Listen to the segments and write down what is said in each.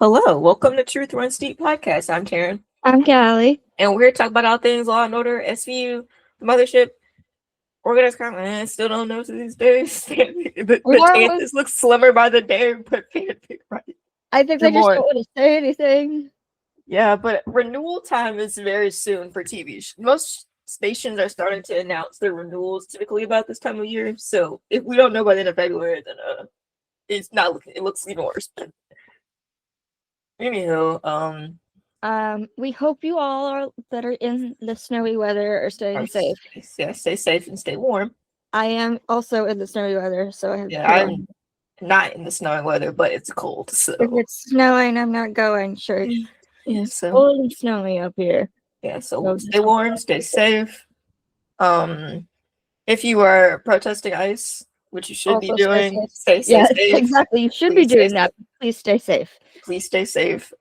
Hello, welcome to Truth Runs Deep podcast. I'm Terryn, I'm Kelli. and we're here to talk about all things Law and Order, SVU, the Mothership, organized crime. I still don't know to these days. the chances look slimmer by the day, but right. I think they just don't want to say anything. Yeah, but renewal time is very soon for TV. Most stations are starting to announce their renewals typically about this time of year. So if we don't know by the end of February, then it's not looking. It looks even worse. Anyhow, we hope you all that are in the snowy weather are staying safe. Yeah, stay safe and stay warm. I am also in the snowy weather, so I have. Yeah, I'm not in the snowing weather, but it's cold. So if it's snowing, I'm not going. Sure. Yeah, so cold and snowy up here. Yeah, so stay warm, stay safe. If you are protesting ICE, which you should be doing, stay safe. Exactly. You should be doing that. Please stay safe. Please stay safe.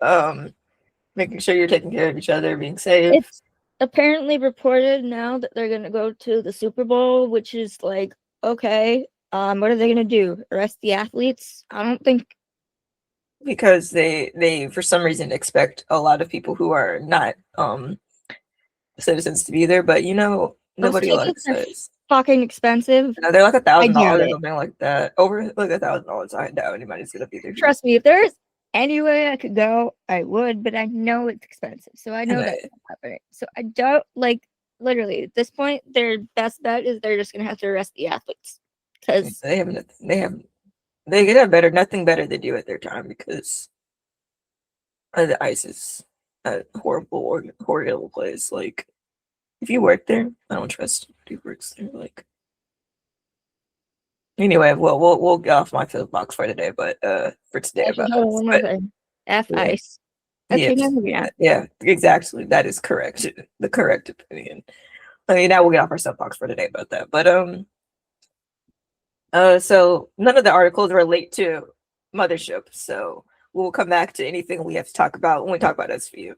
Making sure you're taking care of each other, being safe. It's apparently reported now that they're gonna go to the Super Bowl, which is like, okay, what are they gonna do? Arrest the athletes? I don't think, because they for some reason expect a lot of people who are not citizens to be there, but nobody likes this. Fucking expensive. No, they're like $1,000 or something like that. Over like $1,000. I doubt anybody's gonna be there. Trust me, if there's any way I could go, I would, but I know it's expensive, so I know that's not happening. So I don't literally at this point. Their best bet is they're just gonna have to arrest the athletes because they have nothing better to do at their time because the ICE is a horrible place. Like, if you work there, I don't trust anybody who works there. Like, anyway, well, we'll get off my soapbox for today, but for today about one more thing. ICE. Okay, yeah, exactly. That is correct. The correct opinion. I mean, now we'll get off our soapbox for today about that. But so none of the articles relate to Mothership, so we'll come back to anything we have to talk about when we talk about SVU.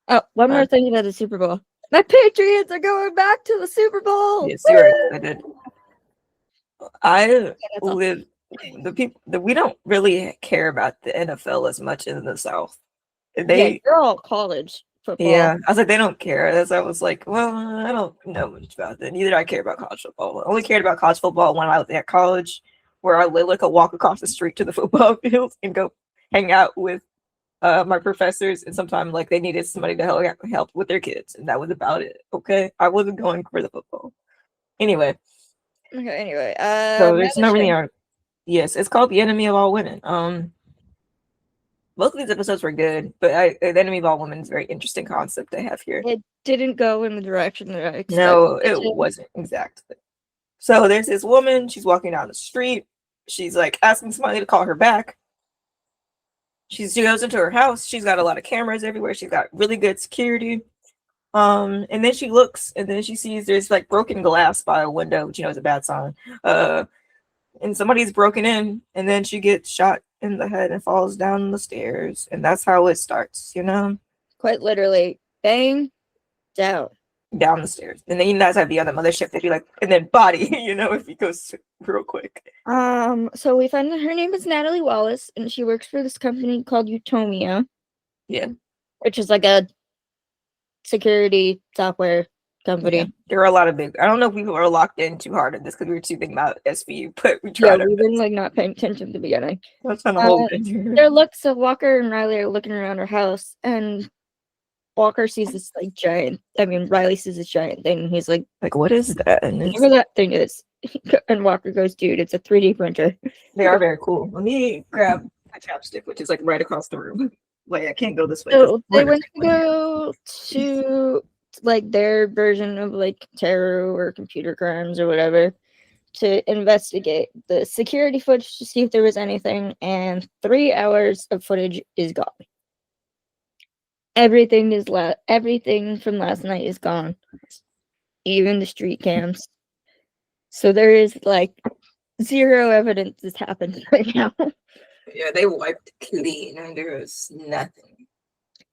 Oh, one more thing about the Super Bowl. My Patriots are going back to the Super Bowl. Yes, you're excited. I live the people that we don't really care about the NFL as much in the South. They're all college football. Yeah, I was like, they don't care. As I was like, well, I don't know much about that. Neither do I care about college football. I only cared about college football when I was at college, where I literally could walk across the street to the football field and go hang out with my professors. And sometimes, like, they needed somebody to help with their kids, and that was about it. Okay, I wasn't going for the football. Anyway. Okay. So there's no really. Yes, it's called The Enemy of All Women. Most of these episodes were good, but The Enemy of All Women is a very interesting concept they have here. It didn't go in the direction that I expected. No, it wasn't exactly. So there's this woman, she's walking down the street. She's like asking somebody to call her back. She goes into her house. She's got a lot of cameras everywhere. She's got really good security. And then she looks, and then she sees there's like broken glass by a window, which is a bad sign. And somebody's broken in, and then she gets shot in the head and falls down the stairs, and that's how it starts. Quite literally, bang, down the stairs, and then that's how the other Mothership. They'd be like, and then body, if he goes real quick. So we find that her name is Natalie Wallace, and she works for this company called Utomia. Yeah, which is like a security software company. Yeah. There are a lot of big. I don't know if we were locked in too hard at this because we were too thinking about SVU, but we tried. Yeah, we've been like not paying attention at the beginning. That's kind of whole thing. Their looks. So Walker and Riley are looking around her house, and Walker sees this like giant. I mean, Riley sees this giant thing. And he's like, what is that? And whatever that thing is. And Walker goes, dude, it's a 3D printer. They are very cool. Let me grab my chapstick, which is like right across the room. Like, I can't go this way. So they went to go to like their version of like terror or computer crimes or whatever to investigate the security footage to see if there was anything, and 3 hours of footage is gone. Everything from last night is gone, even the street cams. So there is like zero evidence this happened right now. Yeah, they wiped clean and there was nothing.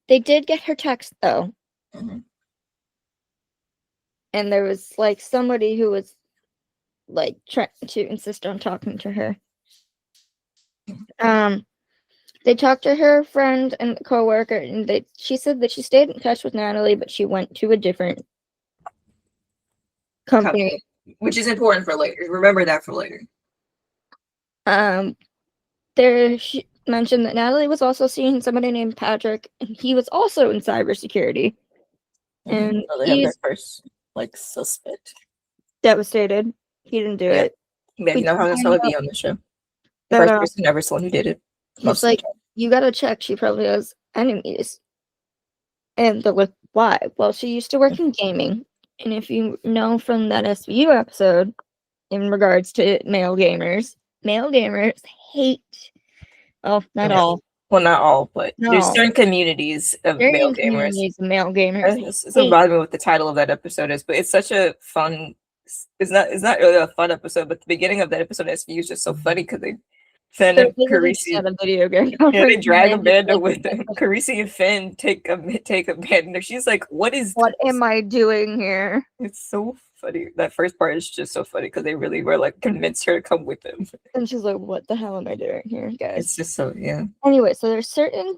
They did get her text though. Mm-hmm. And there was like somebody who was like trying to insist on talking to her. They They talked to her friend and coworker, and she said that she stayed in touch with Natalie, but she went to a different company. Which is important for later. Remember that for later. She mentioned that Natalie was also seeing somebody named Patrick, and he was also in cybersecurity. And so they have their first suspect. Devastated. He didn't do it. Yeah, you know how that's how it be on the show. The That, first person ever someone who did it. He's like, you gotta check. She probably has enemies. And they're like, why? Well, she used to work in gaming. And if you know from that SVU episode, in regards to male gamers hate. Well, not all. Well, not all, but No. there's certain communities of male gamers. Male gamers. It's not bothering me what the title of that episode is, but it's such a fun. It's not really a fun episode, but the beginning of that episode SVU is just so funny because Finn and Carisi at a video game. Yeah, they drag Amanda with them. Carisi and Finn take Amanda. She's like, "What am I doing here?" It's so funny. That first part is just so funny because they really were like convinced her to come with them. And she's like, "What the hell am I doing here, guys?" It's just so Anyway, so there's certain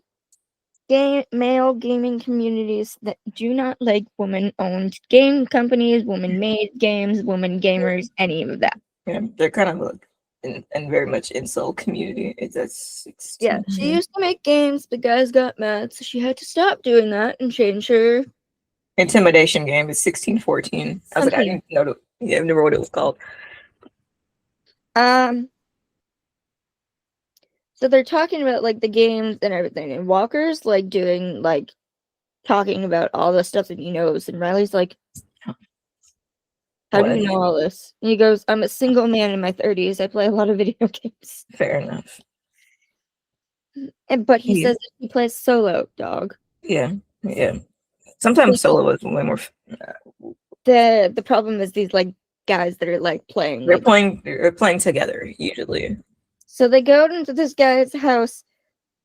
male gaming communities that do not like woman-owned game companies, woman-made games, woman gamers, any of that. Yeah, they're kind of like and very much incel community. She used to make games, but guys got mad, so she had to stop doing that and change her intimidation game. Is 1614. I was like, I didn't know. I never knew what it was called. So they're talking about like the games and everything, and Walker's like doing like talking about all the stuff that he knows, and Riley's like, how do you know all this? And he goes, I'm a single man in my 30s. I play a lot of video games. Fair enough. But he says that he plays solo, dog. Yeah. Sometimes solo is way more. The problem is these like guys that are like playing. They're playing together usually. So they go into this guy's house,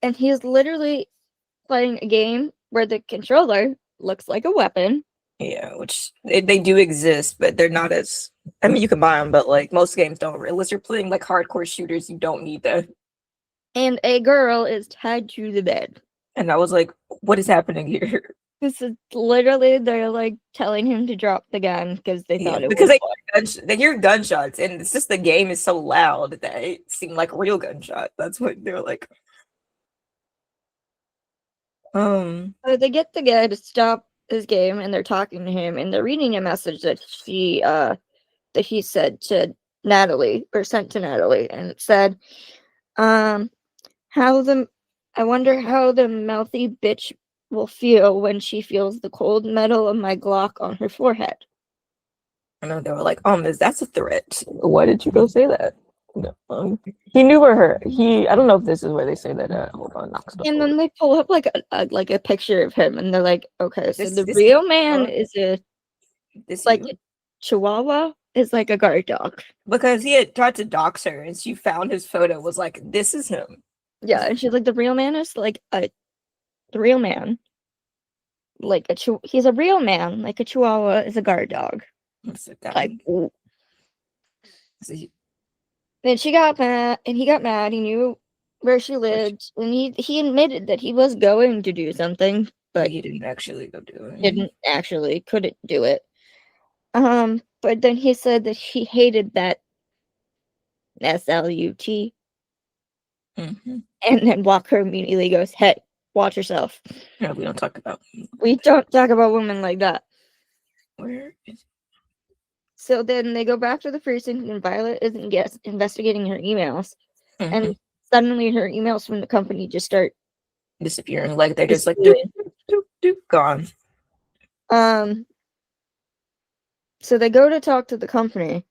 and he's literally playing a game where the controller looks like a weapon. Yeah, which they do exist, but they're not as. I mean, you can buy them, but like most games don't. Unless you're playing like hardcore shooters, you don't need that. And a girl is tied to the bed. And I was like, "What is happening here?" This is literally they're like telling him to drop the gun because they thought it because was they hear gunshots, and it's just the game is so loud that it seemed like a real gunshot. That's what they're like. So they get the guy to stop his game, and they're talking to him, and they're reading a message that he said to Natalie, or sent to Natalie, and it said, I wonder how the mouthy bitch will feel when she feels the cold metal of my Glock on her forehead. I know they were like, that's a threat. Why did you go say that? No, he knew where I don't know if this is where they say that. Hold on, and then they pull up like a picture of him, and they're like, okay, so the real man is a Chihuahua is like a guard dog, because he had tried to dox her, and she found his photo, was like, this is him. Yeah, and she's like, the real man is like the real man, like he's a real man, like a Chihuahua is a guard dog. Like, then she got mad, and he got mad. He knew where she lived, and he admitted that he was going to do something, but he didn't actually go do it. Couldn't do it. But then he said that he hated that SLUT. Mm-hmm. And then Walker immediately goes, hey, watch yourself. No, we don't talk about women like that. Where is... So then they go back to the precinct, and Violet isn't investigating her emails. Mm-hmm. And suddenly her emails from the company just start disappearing. Like they're just like doop, doop, doop, gone. So they go to talk to the company,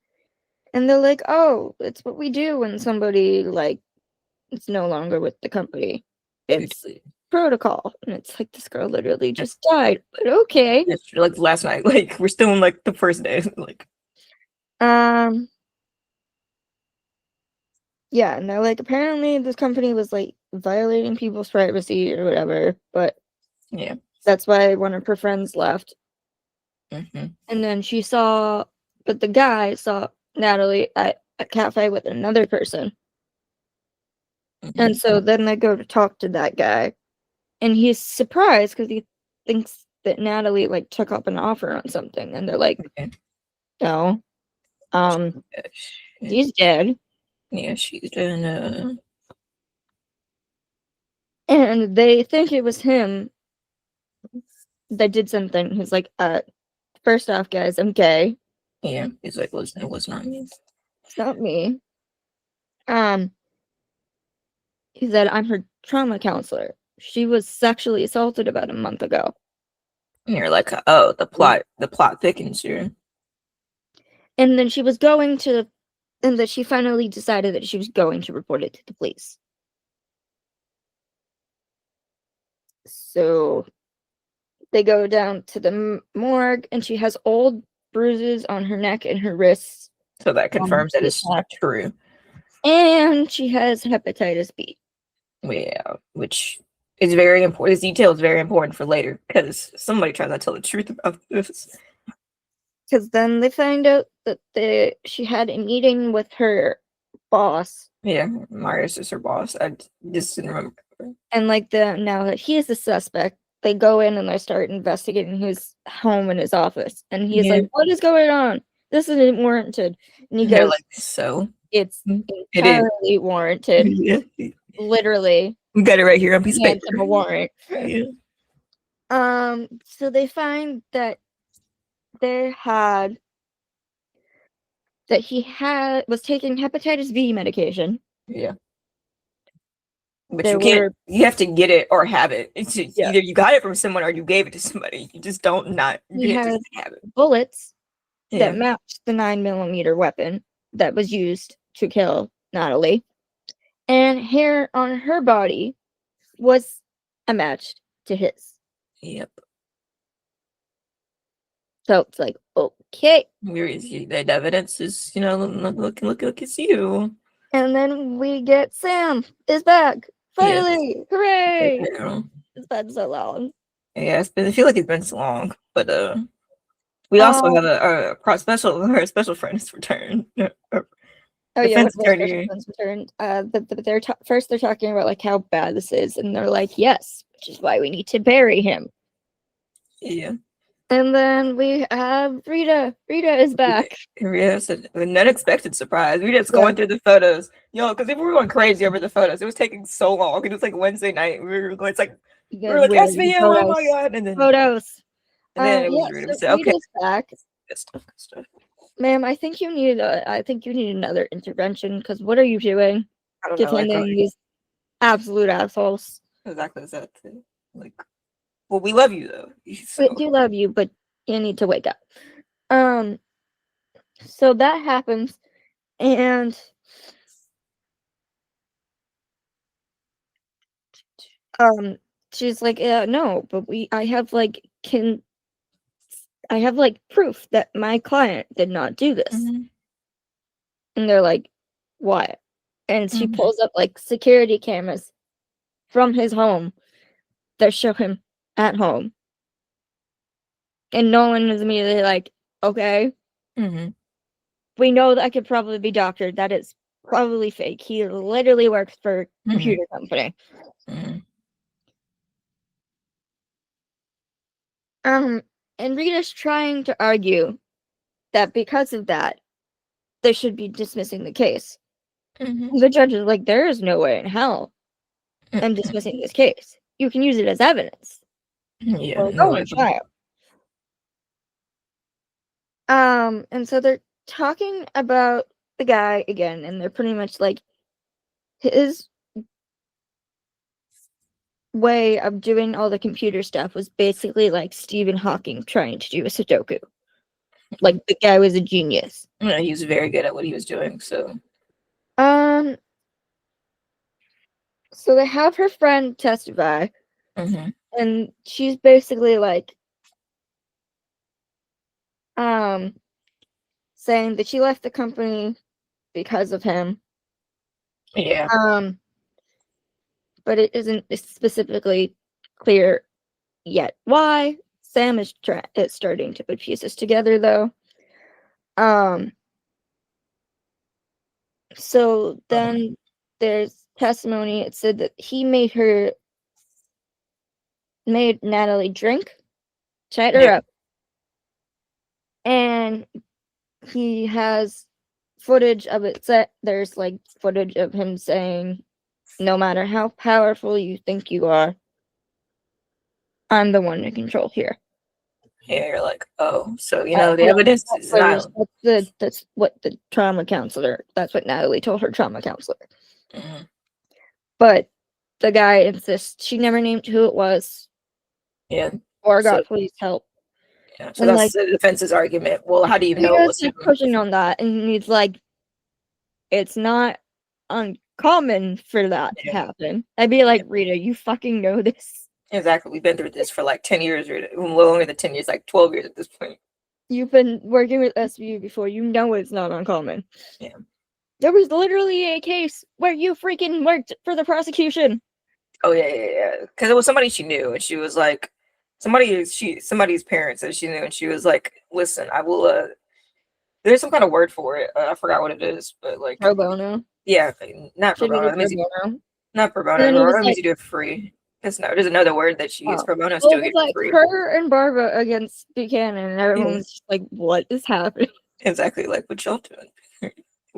and they're like, oh, it's what we do when somebody like it's no longer with the company. It's protocol. And it's like, this girl literally just died, but okay. It's like last night, like we're still in like the first day. Like yeah, and they're like, apparently this company was like violating people's privacy or whatever, but yeah, that's why one of her friends left. Mm-hmm. And then the guy saw Natalie at a cafe with another person. And so then they go to talk to that guy, and he's surprised because he thinks that Natalie like took up an offer on something, and they're like, Okay. no, Yeah, he's dead. yeah, she's doing And they think it was him that did something. He's like, first off, guys, I'm gay. yeah. He's like, it was not me. It's not me. Um, he said, I'm her trauma counselor. She was sexually assaulted about a month ago. And you're like, oh, the plot thickens here. And then she was going to, and that she finally decided that she was going to report it to the police. So they go down to the morgue, and she has old bruises on her neck and her wrists. So that confirms that it's true. And she has hepatitis B. Yeah, which is very important. This detail is very important for later because somebody tries to tell the truth about this. Because then they find out that she had a meeting with her boss. Yeah, Marius is her boss. I just didn't remember. And like now that he is the suspect, they go in and they start investigating his home and his office. And he's like, "What is going on? This isn't warranted." And he goes, like, "So it's entirely warranted." Yeah. Literally, We got it right here on piece of paper. A warrant. Yeah. So they find that he was taking hepatitis B medication. Yeah. But you have to get it or have it. It's either you got it from someone or you gave it to somebody. You just don't not. He has bullets that matched the 9mm weapon that was used to kill Natalie. And hair on her body was a match to his. Yep. So it's like, okay. That evidence is, look at you. And then we get Sam is back. Finally. Yes. Hooray. It's been so long. Yeah, I feel like it's been so long. But we also have a special friend's return. Defense attorney. But first they're talking about like how bad this is, and they're like, yes, which is why we need to bury him. Yeah. And then we have Rita. Rita is back. Rita's an unexpected surprise. Rita's going through the photos. Because if we were going crazy over the photos, it was taking so long. It was like Wednesday night. We were like, SVU, oh my god. And then photos. And then it was Rita. So Rita's back. Good stuff. Ma'am, I think you need another intervention, because what are you doing? I don't defending these absolute assholes. Exactly that. Like, well, we love you though. We do love you, but you need to wake up. So that happens, and she's like, yeah, no, but I have proof that my client did not do this. Mm-hmm. And they're like, what? And she pulls up like security cameras from his home that show him at home. And Nolan is immediately like, okay. Mm-hmm. We know that could probably be doctored. That is probably fake. He literally works for a computer company. Mm-hmm. And Rita's trying to argue that because of that, they should be dismissing the case. Mm-hmm. The judge is like, there is no way in hell I'm dismissing this case. You can use it as evidence. Yeah. Or go to trial. And so they're talking about the guy again, and they're pretty much like, his way of doing all the computer stuff was basically like Stephen Hawking trying to do a Sudoku. Like, the guy was a genius. Yeah, he was very good at what he was doing, so. So they have her friend testify, and she's basically like, saying that she left the company because of him. Yeah. But it isn't specifically clear yet why. Sam is starting to put pieces together, though. So then there's testimony, it said that he made Natalie drink, chat her Yeah. up, and he has footage of it set. There's like footage of him saying, no matter how powerful you think you are, I'm the one in control here. Yeah, you're like, oh, so the evidence is That's not. that's what the trauma counselor. That's what Natalie told her trauma counselor. Mm-hmm. But the guy insists she never named who it was. Yeah. Or So got police help. yeah, so And that's like the defense's argument. Well, how do you he know it was was him? like pushing on that, and he's like, it's not uncommon for that to happen. I'd be like, Rita, you fucking know this. Exactly. We've been through this for like 10 years, or longer than 10 years, like 12 years at this point. You've been working with SVU before. You know it's not uncommon. Yeah. There was literally a case where you freaking worked for the prosecution. Oh yeah. Because it was somebody she knew, and she was like, somebody's parents that she knew, and she was like, "Listen, I will." There's some kind of word for it. I forgot what it is, but like Pro bono. yeah, not pro Should bono. be That means pro bono. not pro bono. And then Pro he was bono means like, you do it free. There's another word that she used. Pro bono is well, it doing was it for like free. her and Barbara against Buchanan, and everyone was just like, what is happening? Exactly, like what y'all doing.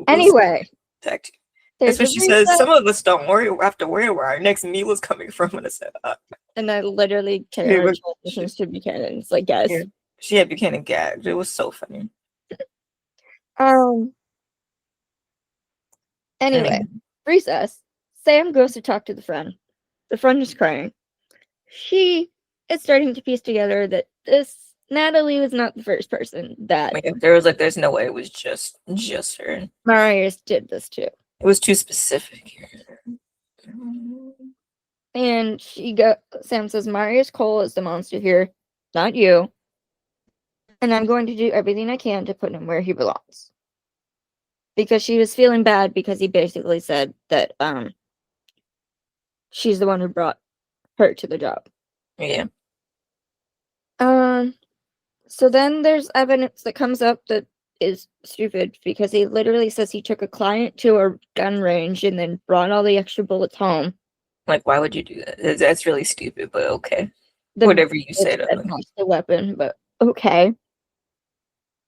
Anyway, That's there's what a she says. reset. Some of us don't have to worry where our next meal is coming from. And I said, And then literally yeah, Taylor transitions to Buchanan. It's like, guys. yeah. She had Buchanan gagged. It was so funny. Anyway, recess. Sam goes to talk to the friend. The friend is crying. She is starting to piece together that this Natalie was not the first person that there's no way it was just her. Marius did this to. It was too specific here. And Sam says, Marius Cole is the monster here, not you. And I'm going to do everything I can to put him where he belongs. Because she was feeling bad because he basically said that she's the one who brought her to the job. Yeah. So then there's evidence that comes up that is stupid because he literally says he took a client to a gun range and then brought all the extra bullets home. Like, why would you do that? That's really stupid, but okay. Whatever you said. That's the weapon, but okay.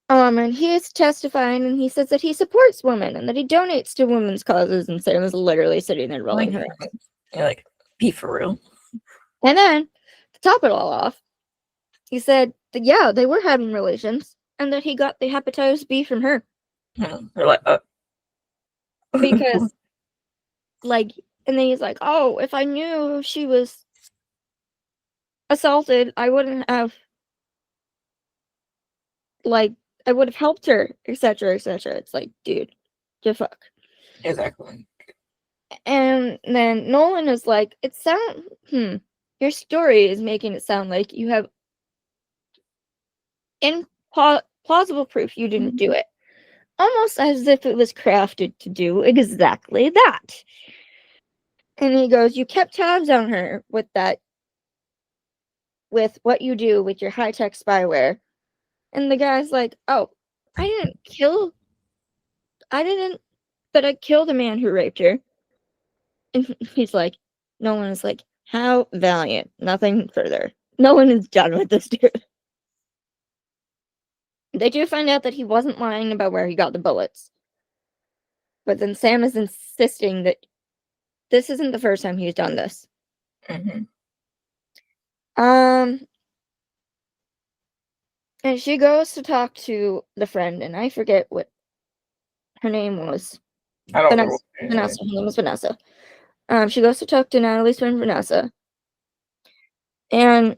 And he is testifying, and he says that he supports women and that he donates to women's causes. And Sam is literally sitting there rolling her eyes. You're like, be for real. And then, to top it all off, he said that yeah, they were having relations, and that he got the hepatitis B from her. They're like, because, like, and then he's like, oh, if I knew she was assaulted, I wouldn't have, like, I would have helped her, etc., etc. It's like, dude, you fuck. Exactly. And then Nolan is like, your story is making it sound like you have plausible proof you didn't do it. Almost as if it was crafted to do exactly that. And he goes, you kept tabs on her with what you do with your high-tech spyware. And the guy's like, oh, but I killed a man who raped her. And he's like, Nolan is like, how valiant. Nothing further. Nolan is done with this dude. They do find out that he wasn't lying about where he got the bullets. But then Sam is insisting that this isn't the first time he's done this. Mm-hmm. And she goes to talk to the friend, and I forget what her name was. I don't know. Vanessa. Her name was Vanessa. She goes to talk to Natalie's friend Vanessa. And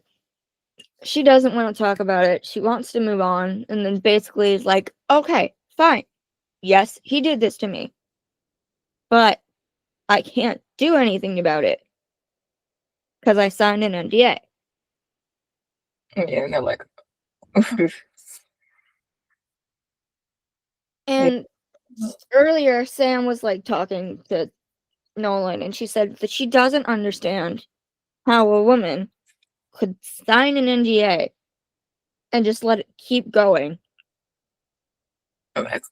she doesn't want to talk about it. She wants to move on. And then basically is like, okay, fine. Yes, he did this to me. But I can't do anything about it. Because I signed an NDA. Yeah, and they're like... And earlier, Sam was like talking to Nolan, and she said that she doesn't understand how a woman could sign an NDA and just let it keep going.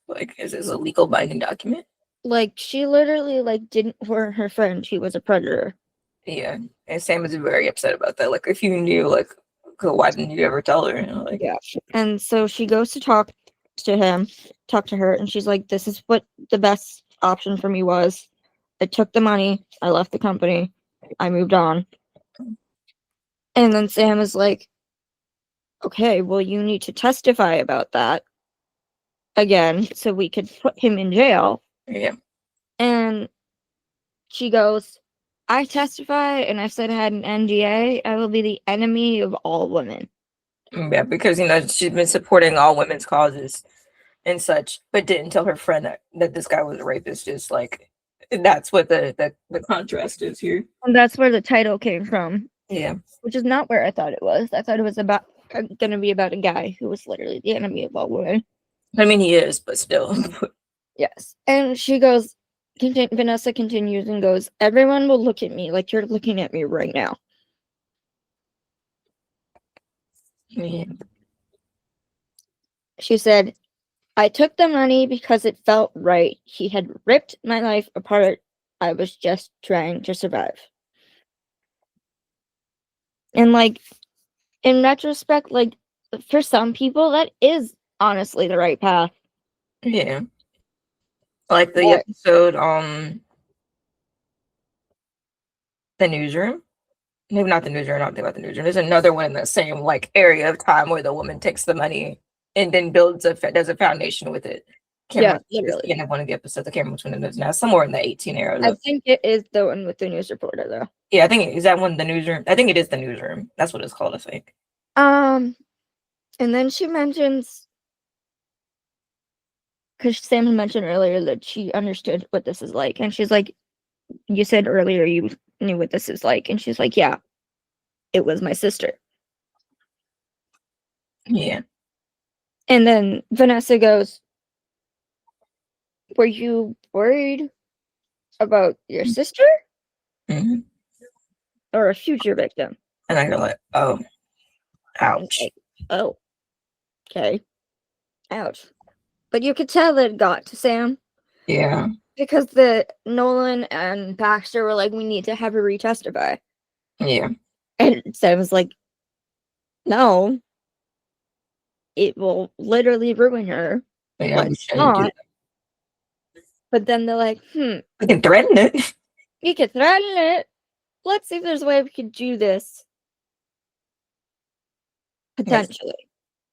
Like, is this a legal binding document? like she literally like didn't warn her friend he was a predator. Yeah, and Sam is very upset about that. Like, if you knew, like, why didn't you ever tell her? You know, like, Yeah. And so she goes to talk to her, and she's like, "This is what the best option for me was. I took the money, I left the company, I moved on." And then Sam is like, "Okay, well, you need to testify about that again so we could put him in jail." yeah, And she goes, "I testify, and I've said I had an NDA. I will be the enemy of all women." yeah, because she's been supporting all women's causes and such, but didn't tell her friend that this guy was a rapist. Just like that's what the contrast is here. And that's where the title came from, Yeah, which is not where I thought it was. I thought it was about going to be about a guy who was literally the enemy of all women. I mean he is, but still. Yes. And she goes, Vanessa continues and goes, "Everyone will look at me like you're looking at me right now." Yeah. She said, "I took the money because it felt right. He had ripped my life apart. I was just trying to survive." And like, in retrospect, like, for some people, that is honestly the right path. Yeah. Like the But episode the newsroom. Maybe not the newsroom, I don't think about the newsroom. There's another one in the same like area of time where the woman takes the money and then does a foundation with it. Can't yeah, remember it's literally. the end of one of the episodes. I can't remember which one it is now. Somewhere in the 18 era. I think it is the one with the news reporter, though. Yeah, I think is that one the newsroom. I think it is the newsroom. That's what it's called, I think. And then she mentions, because Sam mentioned earlier that she understood what this is like, and she's like, "You said earlier you knew what this is like," and she's like, "Yeah, it was my sister." Yeah. And then Vanessa goes, "Were you worried about your sister Mm-hmm. or a future victim?" And then you're like, oh, ouch. Like, oh, okay, ouch. But you could tell that it got to Sam. Yeah. Because the Nolan and Baxter were like, "We need to have her retestify." Yeah. And Sam was like, "No, it will literally ruin her. Yeah, we Let's shouldn't do not." But then they're like, we can threaten it. "We could threaten it. Let's see if there's a way we could do this." Yes. Potentially.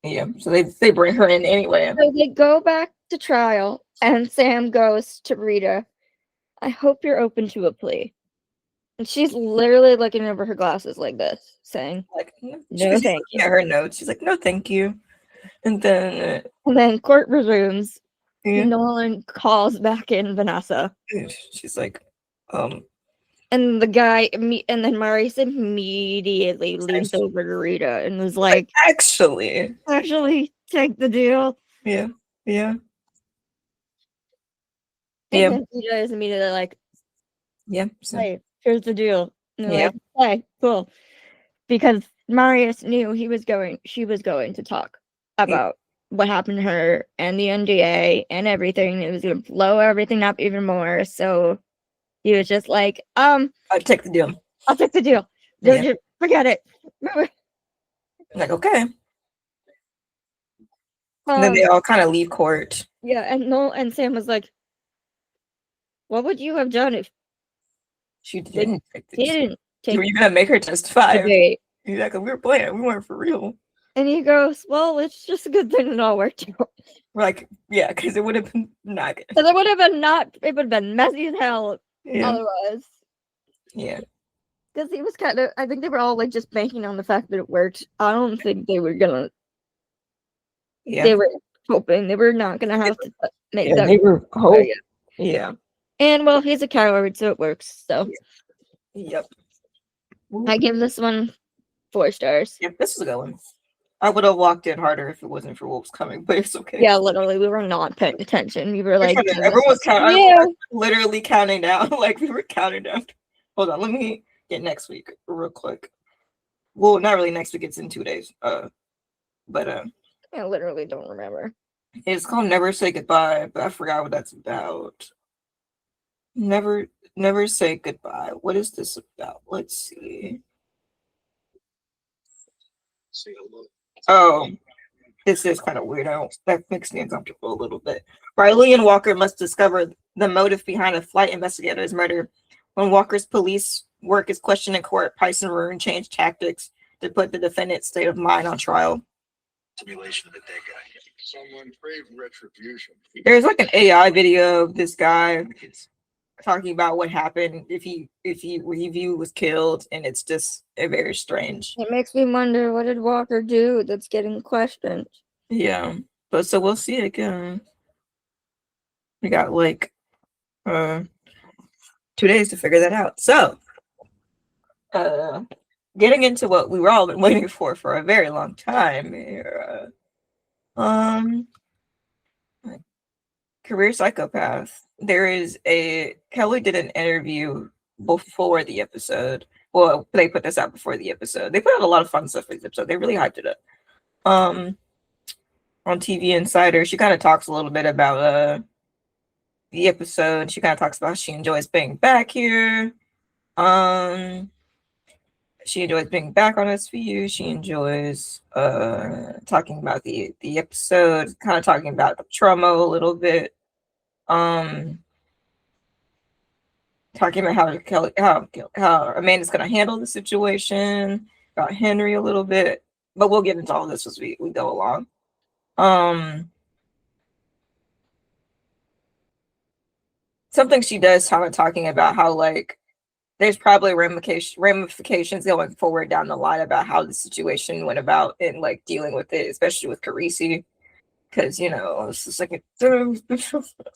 Yeah. So they bring her in anyway. So they go back to trial, and Sam goes to Rita, "I hope you're open to a plea." And she's literally looking over her glasses like this, saying, Like, "No, thank you." at her notes. She's like, no, thank you. And then And then court resumes. yeah. Nolan calls back in Vanessa. She's like, And the guy, and then Maurice immediately leans over to Rita and was like, actually, take the deal. yeah, yeah, And yeah, then Rita is immediately like, yeah. So, "Hey, here's the deal." And they're yeah. like, "Hey, cool." Because Marius knew she was going to talk about what happened to her and the NDA and everything. It was going to blow everything up even more. So he was just like, I'll take the deal. "I'll take the deal. Yeah. Forget it." Like, okay. And then they all kind of leave court. Yeah, and Sam was like, "What would you have done if She didn't take the he deal. didn't You were take gonna make her testify. the bait?" Exactly. We were playing. We weren't for real. And he goes, "Well, it's just a good thing it all worked out." We're like, yeah, because it would have been not good. Because it would have been messy as hell Yeah. otherwise. Yeah. Because he was kind of, I think they were all like just banking on the fact that it worked. I don't think they were gonna. Yeah. They were hoping they were not gonna have to make that. They were hoping. Yeah. And well, he's a coward, so it works. So. Yep. I give this one 4 stars. Yep. This is a good one. I would have walked in harder if it wasn't for Wolves coming, but it's okay. Yeah, literally, we were not paying attention. We were like, everyone was counting. Yeah. I was literally counting down. Like we were counting down. Hold on, let me get next week real quick. Well, not really next week. It's in 2 days. But I literally don't remember. it's called Never Say Goodbye, but I forgot what that's about. Never say goodbye. What is this about? Let's see. Oh, this is kind of weird. That makes me uncomfortable a little bit. Riley and Walker must discover the motive behind a flight investigator's murder. When Walker's police work is questioned in court, Price and Maroon change tactics to put the defendant's state of mind on trial. Simulation of the dead guy. Someone craved retribution. There's like an AI video of this guy talking about what happened if he was killed, and it's just very strange. It makes me wonder, what did Walker do that's getting questioned? Yeah, but so we'll see again. We got like 2 days to figure that out. So getting into what we were all been waiting for a very long time here. Career psychopath. There is Kelli did an interview before the episode. Well, they put this out before the episode. They put out a lot of fun stuff for this episode. They really hyped it up. On TV Insider, she kind of talks a little bit about the episode. She kind of talks about how she enjoys being back here. She enjoys being back on SVU. She enjoys talking about the episode, kind of talking about the trauma a little bit. Talking about how Amanda's gonna handle the situation, about Henry a little bit, but we'll get into all this as we go along. Something she does kind of talking about how like there's probably ramifications going forward down the line about how the situation went about and like dealing with it, especially with Carisi. Because this is like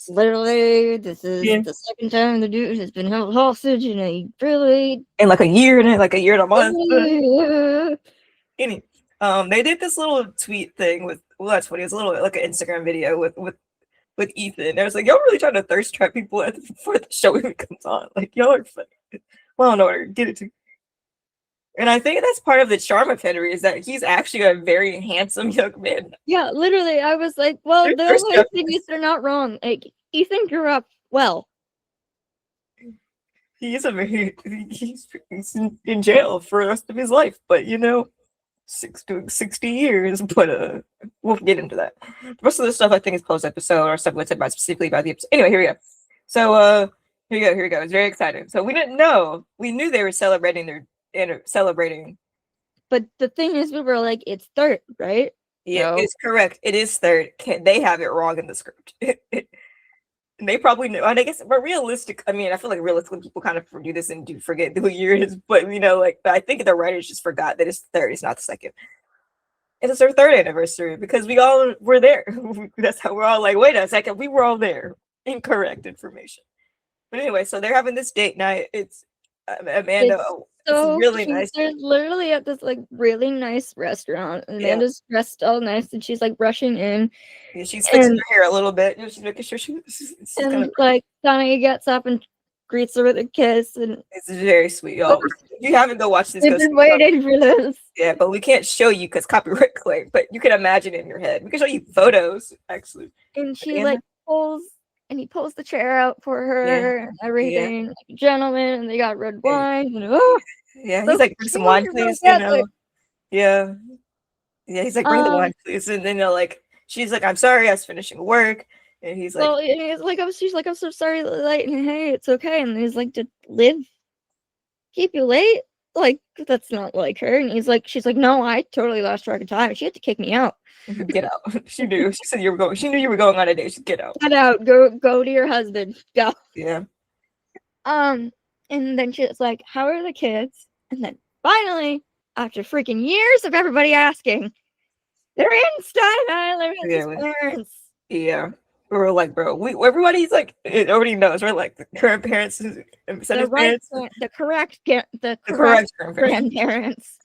literally, this is the second time the dude has been held hostage in a like a year and a month. They did this little tweet thing with that's funny. It's a little like an Instagram video with Ethan. I was like, y'all really trying to thirst trap people before the show even comes on. Like y'all are funny. Well, I don't know where to get it to. And I think that's part of the charm of Henry is that he's actually a very handsome young man. Yeah, literally. I was like, well, the only thing is they're not wrong. Like, Ethan grew up well. He's in jail for the rest of his life, but 60 years. But we'll get into that. The rest of the stuff I think is post episode or stuff what's about specifically about the episode. Anyway, here we go. So here we go. It's very exciting. So we didn't know. We knew they were celebrating but the thing is, we were like, it's third, right? Yeah, it's correct. It is third. They have it wrong in the script. And they probably know. And I guess, but realistic. I mean, I feel like realistically, people kind of do this and do forget who year it is. But I think the writers just forgot that it's third. It's not the second. It's their third anniversary because we all were there. That's how we're all like, wait a second, we were all there. Incorrect information. But anyway, so they're having this date night. It's Amanda. So really nice. They're literally at this like really nice restaurant. Amanda's dressed all nice, and she's like brushing in. Yeah, she's fixing her hair a little bit. She's making sure she's and like Sonny gets up and greets her with a kiss, and it's very sweet, y'all. If you haven't go watch this, we've been waiting for this. Yeah, but we can't show you because copyright claim. But you can imagine in your head. We can show you photos actually. And she like pulls. And he pulls the chair out for her and everything. Like a gentleman, and they got red wine. And, he's like, bring some wine, please. Yeah. Yeah, he's like, bring the wine, please. And then she's like, I'm sorry, I was finishing work. And he's like, she's like, I'm so sorry, late. And hey, it's okay. And he's like, did Liv keep you late? Like, that's not like her. And she's like, no, I totally lost track of time. She had to kick me out. Get out. She knew. She said you were going. She knew you were going on a date. She'd get out. Get out. Go to your husband. Go. Yeah. And then she's like, how are the kids? And then finally, after freaking years of everybody asking, they're in Staten Island with his parents. Yeah. We were like, bro, everybody's like, it already knows. We're like the current parents, the correct grandparents.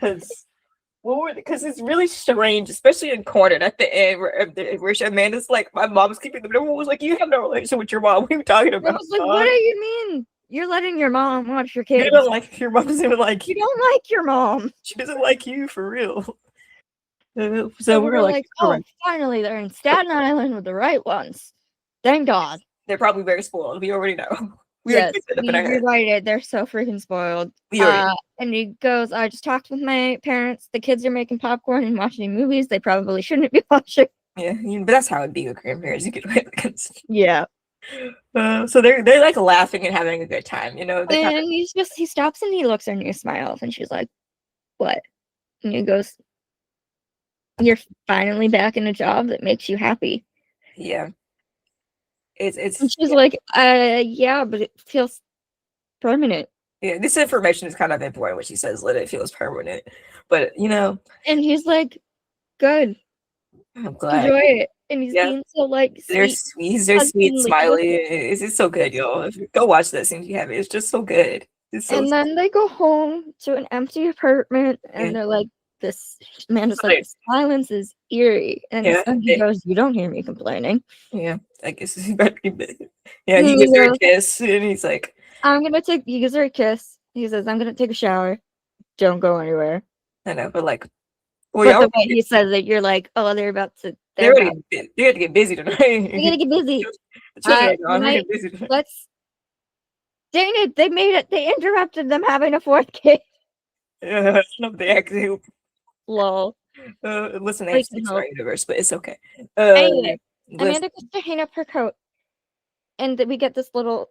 Because it's really strange, especially in Cornered at the end where Amanda's like, my mom's keeping them. Everyone was like, you have no relationship with your mom. What are you talking about? I was like, what do you mean? You're letting your mom watch your kids. You don't like your mom. Doesn't even like you. You don't like your mom. She doesn't like you for real. So we were like, oh, finally they're in Staten Island with the right ones. Thank God. They're probably very spoiled. We already know. Yes, we set up in we our head. rewrite it. They're so freaking spoiled. We already, And he goes, I just talked with my parents. The kids are making popcorn and watching movies they probably shouldn't be watching. yeah, but that's how it'd be with grandparents. You get away with it. Yeah. So they're like laughing and having a good time, you know. They kind of, And he stops and he looks at her and he smiles and she's like, what? And he goes, you're finally back in a job that makes you happy. yeah. It's And she's yeah. like, yeah, but it feels permanent. Yeah, this information is kind of important. What she says, let it feels permanent. But you know, And he's like, good, I'm glad. enjoy it. And he's Yeah, being so like they're sweet, sweet. He's their sweet, husbandly with smiley. it. It's just so good, y'all. Go watch that since you have it. It's just so good. It's so And then they go home to an empty apartment, and yeah. they're like, "This man is So like, the silence is eerie." And yeah, he goes, "You don't hear me complaining." yeah. I guess he's about to be. Yeah, And he he gives her a goes, kiss, and he's like, "I'm gonna take." He gives her a kiss. He says, "I'm gonna take a shower. Don't go anywhere." I know, but like, well, But y'all, the way he says it, you're like, "Oh, they're about to. they're They're about. already, they have to get busy tonight. They're gonna get busy. The children are gone. They're Might getting busy tonight. let's." Dang it! They made it. They interrupted them having a fourth kid. No, they actually. Lol. Listen, they Like, have sex in our universe, but it's okay. anyway, Listen, Amanda goes to hang up her coat, and we get this little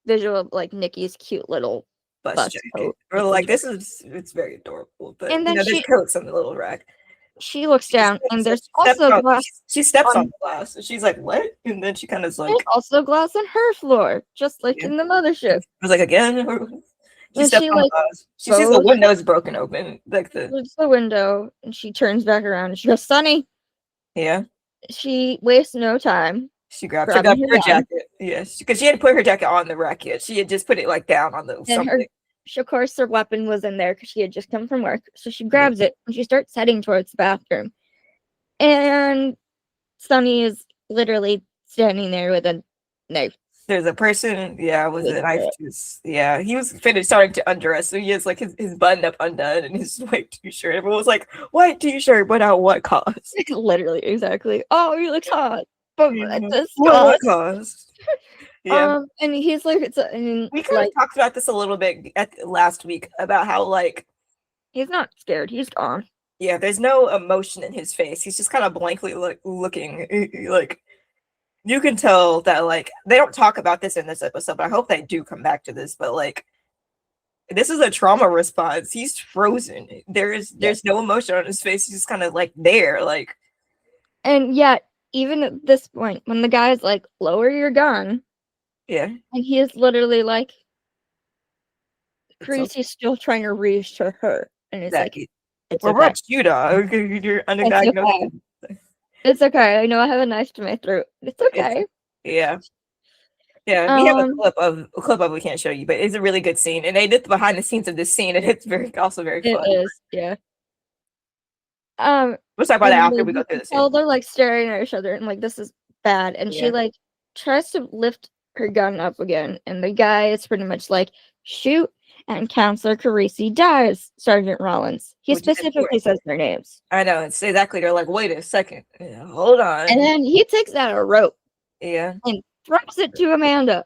visual of like Nikki's cute little bus bus jacket. coat. Or like this is it's very adorable. But And then you know, there's coats on the little rack. she looks down, and there's Steps also on- glass. She steps on- on the glass, and she's like, "What?" And then she kind of is like, There's also glass on her floor, just like Yeah. in the mothership. I was like, again. She And steps she, on the like, glass. She sees the goes- windows broken open, like the Looks the window, and she turns back around, and she goes, "Sonny." yeah. She wastes no time. She grabbed Grabbing her her gun. jacket. Yes, because she hadn't put her jacket on the rack yet. She had just put it like down on the And something. of course, her weapon was in there because she had just come from work. So she grabs it and she starts heading towards the bathroom. And Sonny is literally standing there with a knife. There's a person, yeah, with a knife. Yeah. Yeah, he was starting to undress, so he has like his button up undone and his white t-shirt. Everyone was like, "White t-shirt, but at what cost?" Literally, exactly. Oh, he looks hot, but at this What cost. cost? Yeah, And he's like, and we kind of talked about this a little bit last week about how like he's not scared. He's gone. yeah, there's no emotion in his face. He's just kind of blankly looking like. You can tell that like they don't talk about this in this episode, but I hope they do come back to this. But like, this is a trauma response. He's frozen. There's no emotion on his face. He's just kind of like there, like. And yet, even at this point, when the guy's like, "Lower your gun," Yeah, and he is literally like, okay. Creasy's still trying to reassure her, and it's like, "It's Well, okay. what's you, dog? You're undiagnosed. It's okay. I know I have a knife to my throat. It's okay." Yeah. Yeah, we have a clip of we can't show you, but it's a really good scene, and they did the behind the scenes of this scene, and it's also very fun. It is, yeah. We'll talk about that after we go through this. They're like staring at each other, and like this is bad. And she like tries to lift her gun up again, and the guy is pretty much like, "Shoot!" And Counselor Carisi dies. Sergeant Rollins. He specifically says their names. I know, it's exactly. They're like, wait a second, hold on. And then he takes out a rope. Yeah. And throws it to Amanda.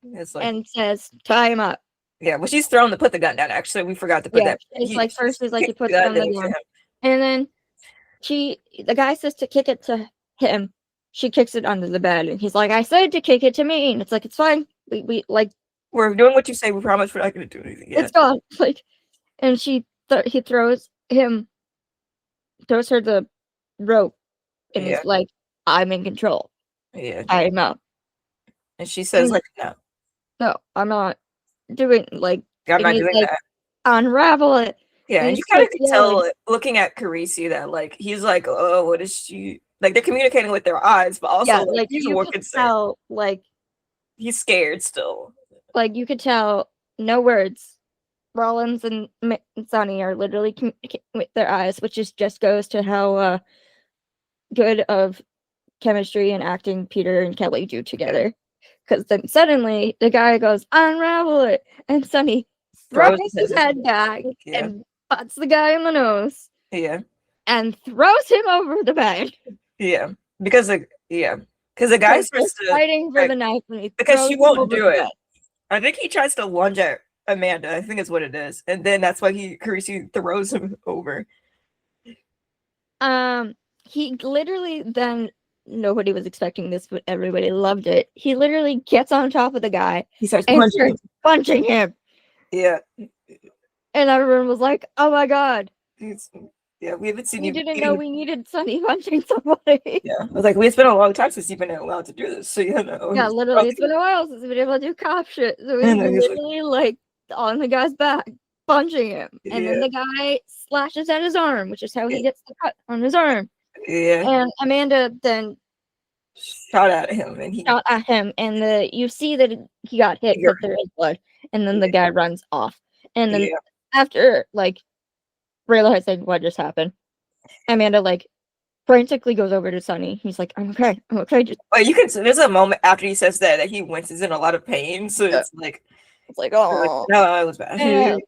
It's like, and says, "Tie him up." Yeah, well, she's thrown to put the gun down. Actually, we forgot to put that. It's like first is like you put it on the gun, and then the guy says to kick it to him. She kicks it under the bed, and he's like, "I said to kick it to me," and it's like, "It's fine. We're doing what you say. We promise we're not going to do anything." Yeah. It's gone." Like, and he throws her the rope, and he's like, "I'm in control." Yeah, tie him up. And she says, like, no, I'm not doing like. I'm not doing that. Unravel it. Yeah, and you kind of can tell looking at Carisi that like he's like, oh, what is she like? They're communicating with their eyes, but also like he's more concerned. Tell, like he's scared still. Like you could tell, no words. Rollins and Sonny are literally communicating with their eyes, which just goes to how good of chemistry and acting Peter and Kelli do together. Because then suddenly the guy goes, "Unravel it," and Sonny throws his head back and butts the guy in the nose. Yeah. And throws him over the bed. Yeah. Because the guy's fighting for the knife. Because she won't do it. I think he tries to lunge at Amanda. I think is what it is, and then that's why Carisi throws him over. He literally then nobody was expecting this, but everybody loved it. He literally gets on top of the guy. He starts and starts punching him. Yeah. And everyone was like, "Oh my god!" Yeah, we haven't seen we you. didn't know we needed Sunny punching somebody. Yeah, I was like, it's been a long time since you've been allowed to do this, so you know. Yeah, literally, it's been a while since we've been able to do cop shit. So he's literally like on the guy's back, punching him, and then the guy slashes at his arm, which is how he gets the cut on his arm. Yeah. And Amanda then shot at him, and you see that he got hit, but there is blood, and then the guy runs off, and then after like realizing what just happened, Amanda like frantically goes over to Sunny. He's like, I'm okay. Just you can. There's a moment after he says that he winces in a lot of pain. So it's like, oh no, it was bad.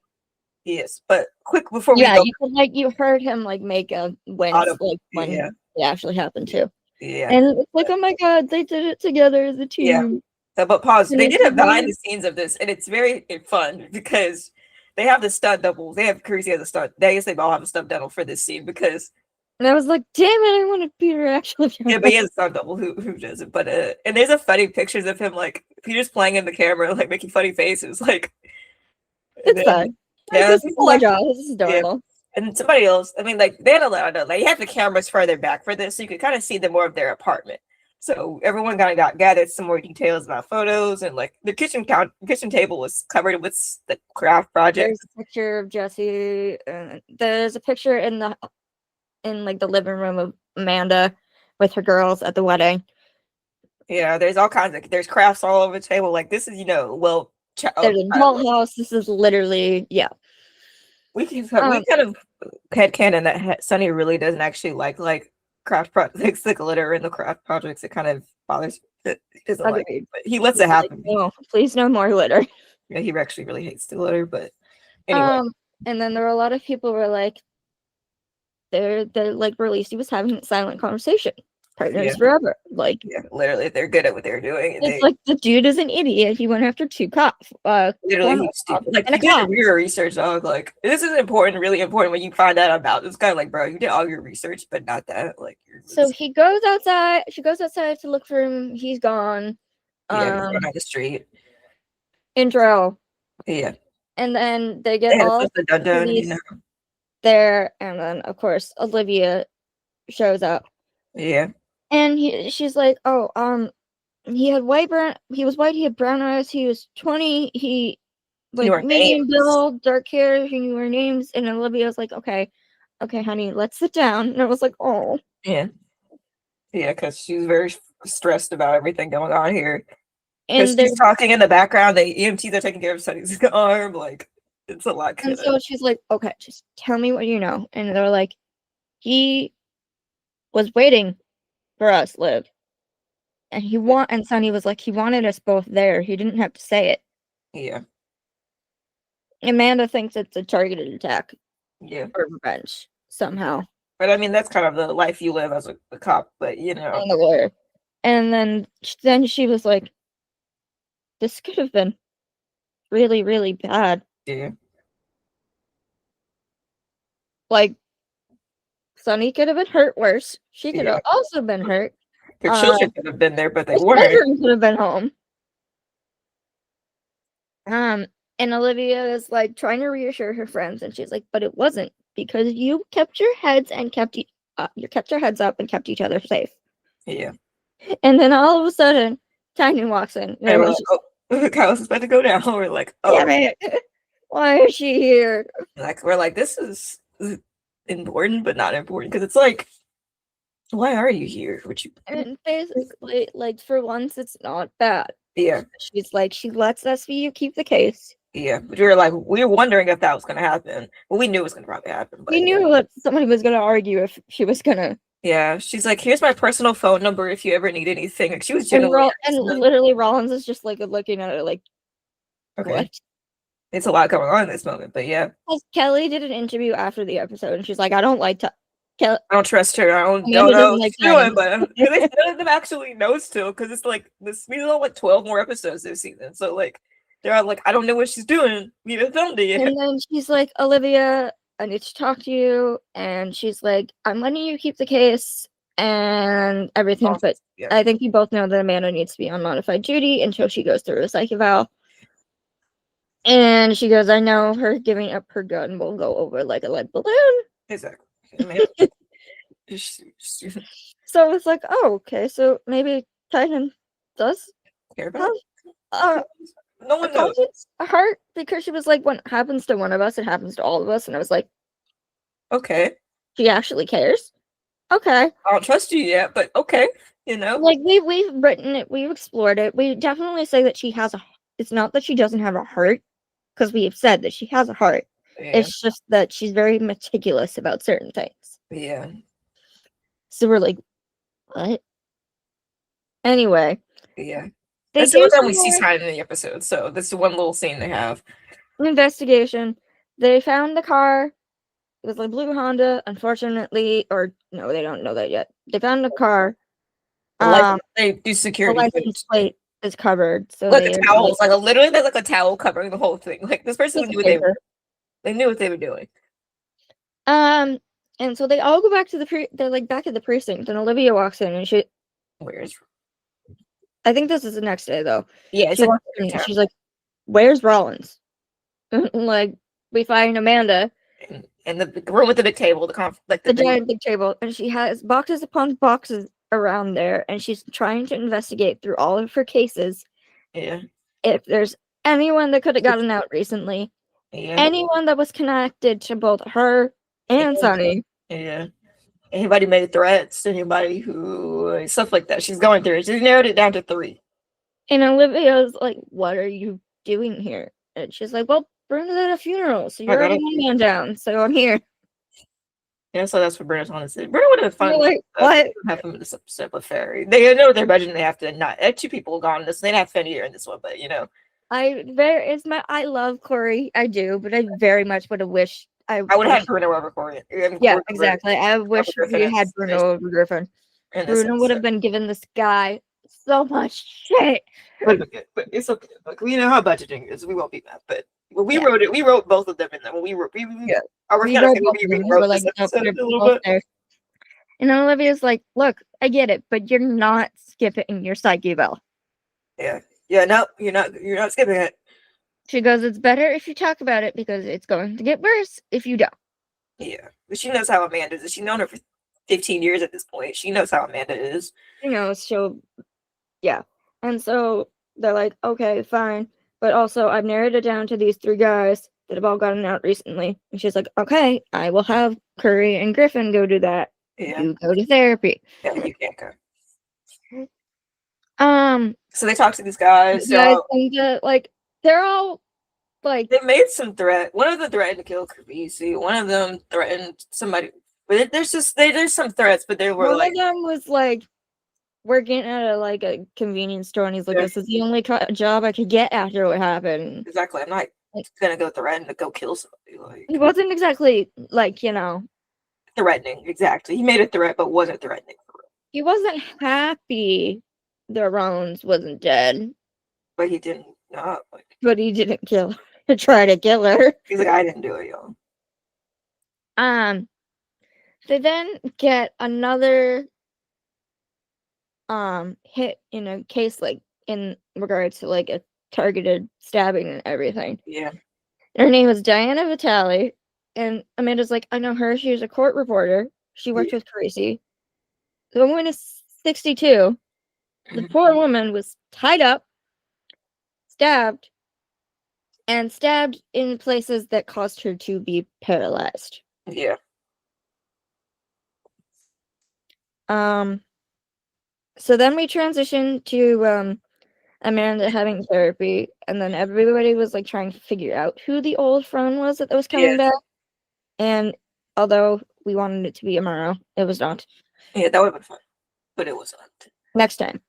Yes, but quick before we go, you heard him like make a wince like when it actually happened too. Yeah, and it's like, oh my god, they did it together as a team. Yeah, but pause. They did have behind the scenes of this, and it's very fun because they have the stunt double. They have Carisi as a stunt. I guess they all have a stunt double for this scene because. And I was like, damn it, I wanted Peter actually. Yeah, but he has a stunt double who does it. But and there's a funny pictures of him like Peter's playing in the camera, like making funny faces, like. It's fun. Yeah, this is my job. This is adorable. Yeah. And somebody else, I mean, like they had a lot of they had the cameras further back for this, so you could kind of see more of their apartment. So everyone kind of got gathered some more details about photos, and like the kitchen table was covered with the craft project. There's a picture of Jesse. There's a picture in like the living room of Amanda with her girls at the wedding. Yeah, there's all kinds of crafts all over the table. Like this is there's a dollhouse. This is literally We kind of headcanon that Sunny really doesn't actually like craft projects, the glitter in the craft projects. It kind of bothers. He doesn't like it, but he lets it happen. No, please no more glitter. Yeah, he actually really hates the glitter, but anyway. And then there were a lot of people who were like, they're like released. He was having a silent conversation. Partners forever. Like literally, they're good at what they're doing. It's like the dude is an idiot. He went after two cops. Literally, he's stupid. Like you did your research, dog. Like this is important, really important when you find out about. It's kind of like, bro, you did all your research, but not that. Like, so he goes outside. She goes outside to look for him. He's gone. He's going down the street. Intro. Yeah. And then they get all police there, and then of course Olivia shows up. Yeah. And she's like, oh, he was white, he had brown eyes, he was 20, he like medium build, dark hair, he knew our names, and Olivia's like, okay, honey, let's sit down. And I was like, oh. Yeah, because she's very stressed about everything going on here. And she's talking in the background, the EMTs are taking care of Sunny's arm, like it's a lot. And so she's like, okay, just tell me what you know. And they're like, he was waiting for us, Liv. And Sunny was like, he wanted us both there. He didn't have to say it. Yeah. Amanda thinks it's a targeted attack. Yeah. For revenge, somehow. But I mean, that's kind of the life you live as a cop, but And the lawyer. And then she was like, this could have been really, really bad. Yeah. Like, Sunny could have been hurt worse. She could have also been hurt. Her children could have been there, but they weren't. Children could have been home. And Olivia is like trying to reassure her friends, and she's like, "But it wasn't because you kept your heads and kept your heads up and kept each other safe." Yeah. And then all of a sudden, Tiny walks in. And we're like, "Oh, Kyle's about to go down." We're like, "Oh, damn it. Why is she here?" Like we're like, "This is important, but not important," because it's like, why are you here? And basically, like for once, it's not bad. Yeah. She's like, she lets SVU keep the case. Yeah, but we were wondering if that was going to happen. Well, we knew it was going to probably happen. But we knew that somebody was going to argue if she was going to. Yeah, she's like, here's my personal phone number if you ever need anything. Like, she was genuinely. And literally, Rollins is just like looking at it like, okay. What? It's a lot going on in this moment, but yeah. Kelli did an interview after the episode, and she's like, I don't like I don't trust her. I don't know what she's doing, but none of them actually know still, because it's like this. We have like 12 more episodes this season, so like They're all like, I don't know what she's doing. We haven't filmed it yet. And then she's like, Olivia, I need to talk to you. And she's like, I'm letting you keep the case and everything, but Yeah. I think you both know that Amanda needs to be on modified duty until she goes through a psych eval. And she goes, I know her giving up her gun will go over like a lead balloon. Exactly. Amanda, So it's like, oh, okay, so maybe Titan does care about have no one knows. a heart, because she was like, when it happens to one of us, it happens to all of us. And I was like, Okay. she actually cares. Okay. I don't trust you yet, but okay. You know? Like, we've written it, we've explored it. We definitely say that she has it's not that she doesn't have a heart, because we have said that she has a heart. Yeah. It's just that she's very meticulous about certain things. Yeah. So we're like, what? Anyway. Yeah. They That's the only time we see Titan in the episode, so that's the one little scene they have. Investigation. They found the car. It was a blue Honda, unfortunately, or no, they don't know that yet. They found the car. They do security. The license plate is covered, so like the towels, like literally, there's like a towel covering the whole thing. Like this person knew what they were. They knew what they were doing. And so they all go back to they're like back at the precinct, and Olivia walks in, and I think this is the next day though. Yeah, she's like, "Where's Rollins?" Like, we find Amanda in the room with the big table, the giant big table, and she has boxes upon boxes around there, and she's trying to investigate through all of her cases. Yeah. If there's anyone that could have gotten out recently, anyone that was connected to both her and Sonny. Yeah. Anybody made threats, anybody who stuff like that. She's going through it. She's narrowed it down to 3. And Olivia's like, what are you doing here? And she's like, well, Brenda's at a funeral, so you're already one man down, so I'm here. Yeah, so that's what Brenda's on to say. Brenda would have fun. Like, what happened in this episode with Ferry? They know their budget and they have to not 2 people gone in this. They have fun here in this one, but you know. I love Corey. I do, but I very much would have wished I would have had Bruno over Corey. Yeah, exactly. I wish we had Bruno over Griffin. Bruno would have been giving this guy so much shit. But it's okay. Like, we know how budgeting is. We won't be mad. But when we wrote it, we wrote both of them in there. When we wrote, we wrote this episode a little bit. And Olivia's like, look, I get it, but you're not skipping your psych eval. Yeah. Yeah, no, you're not skipping it. She goes, it's better if you talk about it because it's going to get worse if you don't. Yeah. But she knows how Amanda is. She's known her for 15 years at this point. She knows how Amanda is. You know, yeah. And so they're like, okay, fine. But also, I've narrowed it down to these 3 guys that have all gotten out recently. And she's like, okay, I will have Curry and Griffin go do that. Yeah. You go to therapy. Yeah, you can't go. So they talk to these guys. They're all like, they made some threat. One of them threatened to kill Kavisi. One of them threatened somebody. But there's some threats, but they were one of them was like working at a convenience store, and he's like, this is the only job I could get after what happened. Exactly. I'm not gonna go threaten to go kill somebody. Like, he wasn't exactly threatening. Exactly. He made a threat, but wasn't threatening for real. He wasn't happy that Rollins wasn't dead. But he didn't but he didn't try to kill her. He's like, I didn't do it, y'all. They then get another hit in a case, like in regards to like a targeted stabbing and everything. Yeah. Her name was Diana Vitale, and Amanda's like, I know her. She was a court reporter. She worked with Tracy. The woman is 62. The poor woman was tied up, stabbed in places that caused her to be paralyzed. Yeah. So then we transition to Amanda having therapy, and then everybody was like trying to figure out who the old friend was that was coming back. And although we wanted it to be Amaro, it was not. Yeah, that would have been fun, but it wasn't. Next time.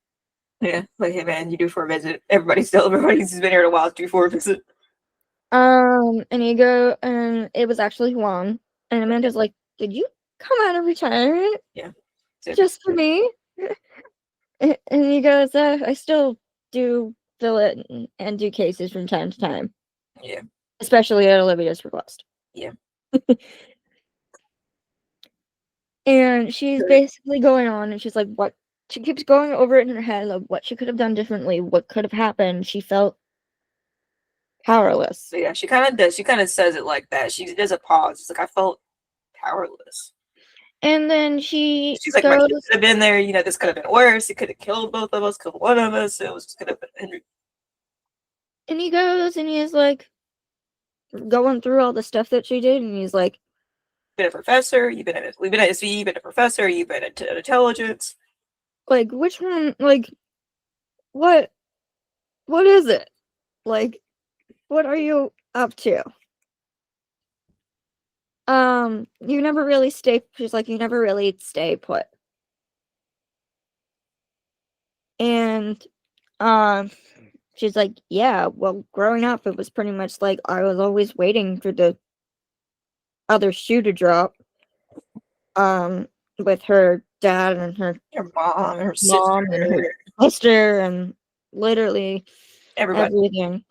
Yeah, like, hey man, you do for a visit. Everybody's been here in a while. Do for a visit. And you go, and it was actually Juan. And Amanda's like, did you come out of retirement? Yeah. Just for me? And he goes, I still do fill in and do cases from time to time. Yeah. Especially at Olivia's request. Yeah. And she's basically going on, and she's like, what? She keeps going over it in her head of what she could have done differently, what could have happened. She felt powerless. So yeah, she kind of does. She kind of says it like that. She does a pause. It's like, I felt powerless. And then she's like, my kid could have been there. You know, this could have been worse. It could have killed both of us, killed one of us. It was just could have been. And he goes, and he's like, going through all the stuff that she did, and he's like, been a professor. We've been at SV. You've been a professor. You've been at intelligence. Like, which one? Like, what is it? Like, what are you up to? You never really stay. She's like, you never really stay put. And, she's like, yeah, well, growing up, it was pretty much like I was always waiting for the other shoe to drop. With her dad and her mom and her sister and literally everybody. Everything.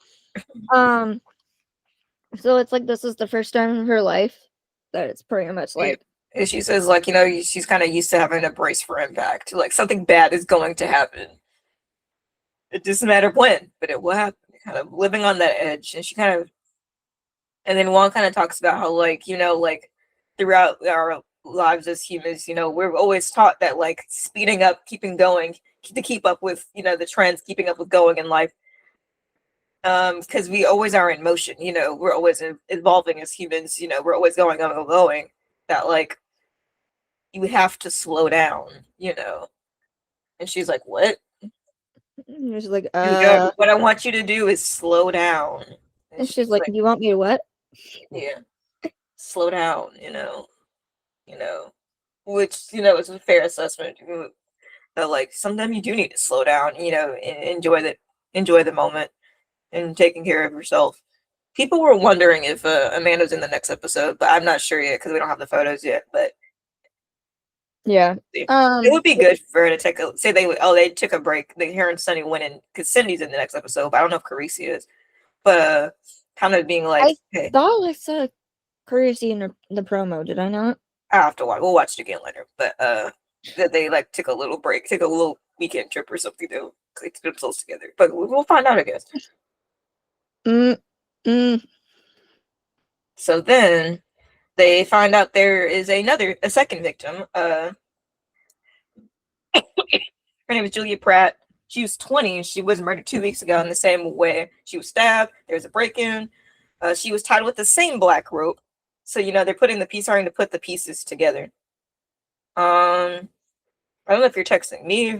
So it's like this is the first time in her life that it's pretty much like. And she says, like, you know, she's kind of used to having to brace for impact. Like, something bad is going to happen. It doesn't matter when, but it will happen. Kind of living on that edge. And she kind of, and then Juan kind of talks about how, like, you know, like, throughout our lives as humans, you know, we're always taught that, like, speeding up, keeping going, to keep up with, you know, the trends, keeping up with going in life. Because we always are in motion, you know, we're always evolving as humans, you know, we're always going. That, like, you have to slow down, you know. And she's like, what? And she's like, what I want you to do is slow down. And she's like, you want me to what? Yeah. Slow down, you know. Which, you know, is a fair assessment. That, like, sometimes you do need to slow down, you know, and enjoy the moment and taking care of yourself. People were wondering if Amanda's in the next episode, but I'm not sure yet because we don't have the photos yet. But yeah, it would be good for her to they took a break. Her and Sunny went in because Cindy's in the next episode, but I don't know if Carisi is. But kind of being like, I thought I saw Carisi in the promo. Did I not? I have to watch. We'll watch it again later. But that they like took a little break, take a little weekend trip or something to get themselves together. But we'll find out, I guess. So then they find out there is a second victim. Her name is Julia Pratt. She was 20 and she was murdered 2 weeks ago in the same way. She was stabbed. There was a break-in. She was tied with the same black rope. So, you know, they're starting to put the pieces together. I don't know if you're texting me.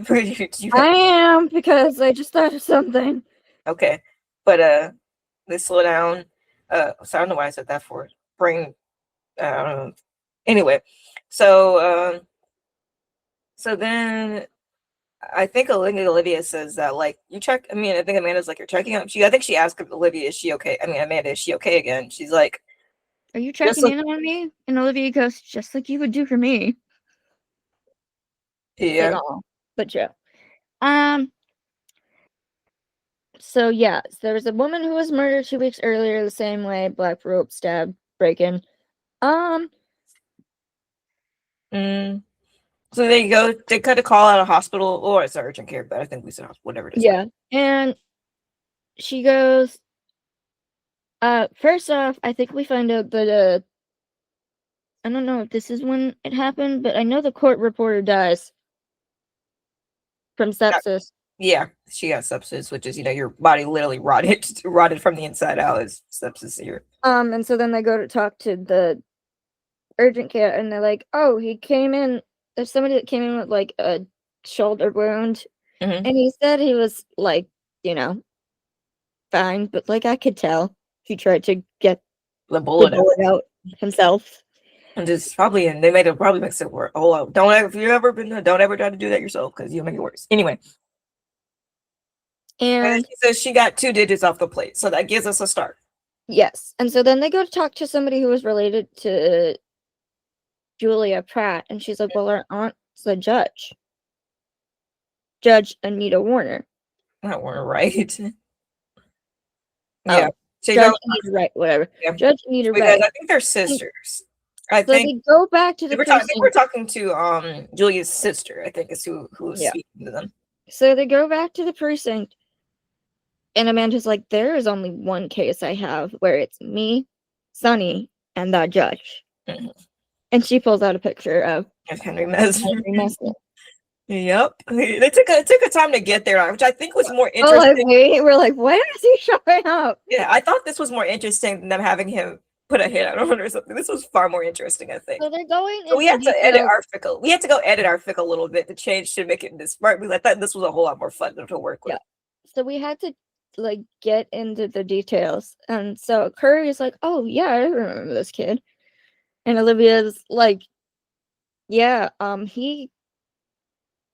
I am, because I just thought of something. Okay. But they slow down. So I don't know why I said that for. Anyway, so then I think Olivia says that, like, you check. I mean, I think Amanda's like, you're checking up. I think she asked Olivia, is she okay? I mean, Amanda, is she okay again? She's like, are you checking in on me? And Olivia goes, just like you would do for me. Yeah. Like, but yeah. So yeah, there was a woman who was murdered 2 weeks earlier the same way, black rope, stab, break-in. So they cut a call out of hospital, or it's urgent care, but I think we said whatever it is. Yeah, and she goes, first off, I think we find out that, I don't know if this is when it happened, but I know the court reporter dies from sepsis. Yeah, she got sepsis, which is, you know, your body literally rotted from the inside out is sepsis here. And so then they go to talk to the urgent care, and they're like, oh, he came in, there's somebody that came in with, like, a shoulder wound, and he said he was, like, you know, fine, but, like, I could tell he tried to get the bullet out himself. And it's probably, and they probably makes it worse. Oh, don't ever try to do that yourself, because you'll make it worse. Anyway. And she says she got 2 digits off the plate, so that gives us a start. Yes, and so then they go to talk to somebody who was related to Julia Pratt, and she's like, well, our aunt's the Judge Anita Warner. That weren't right. Yeah. Oh, So you Judge go, Anita Wright, whatever. yeah. Judge Anita Because Wright. I think they're sisters. I So think they go back to the I think we're precinct. talking to Julia's sister, I think is who was Yeah. speaking to them. So they go back to the precinct, and Amanda's like, there is only one case I have where it's me, Sonny, and that judge. Mhm. And she pulls out a picture of Of Henry Messer. Henry Messer. Yep. They took a time to get there, which I think was more Oh, like, interesting. wait, we're like, when is he showing up? Yeah, I thought this was more interesting than them having him put a hit out on or something. This was far more interesting, I think. So they're going So we into had to edit detail. our fickle. We had to go edit our fickle a little bit to change to make it this smart because I thought this was a whole lot more fun to work with. Yeah. So we had to like get into the details. And so Curry is like, oh yeah, I remember this kid. And Olivia's like, yeah, he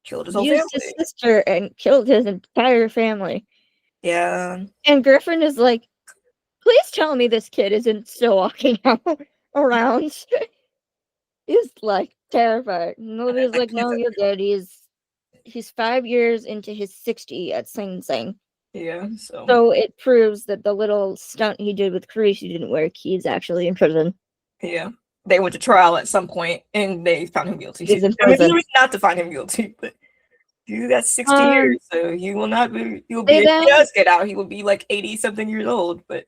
Killed his whole used his family. sister and killed his entire family. Yeah. And Griffin is like, please tell me this kid isn't still walking around. He's like terrified. And Olivia's like, no, you're good. He's 5 years into his 60 at Sing Sing. Yeah. So So it proves that the little stunt he did with Carici didn't work. He's actually in prison. yeah. They went to trial at some point and they found him guilty. He's in I mean, there's prison. no reason not to find him guilty, but you got 60 years, so he will not be. He will be. They If he then does get out, he will be like 80 something years old. But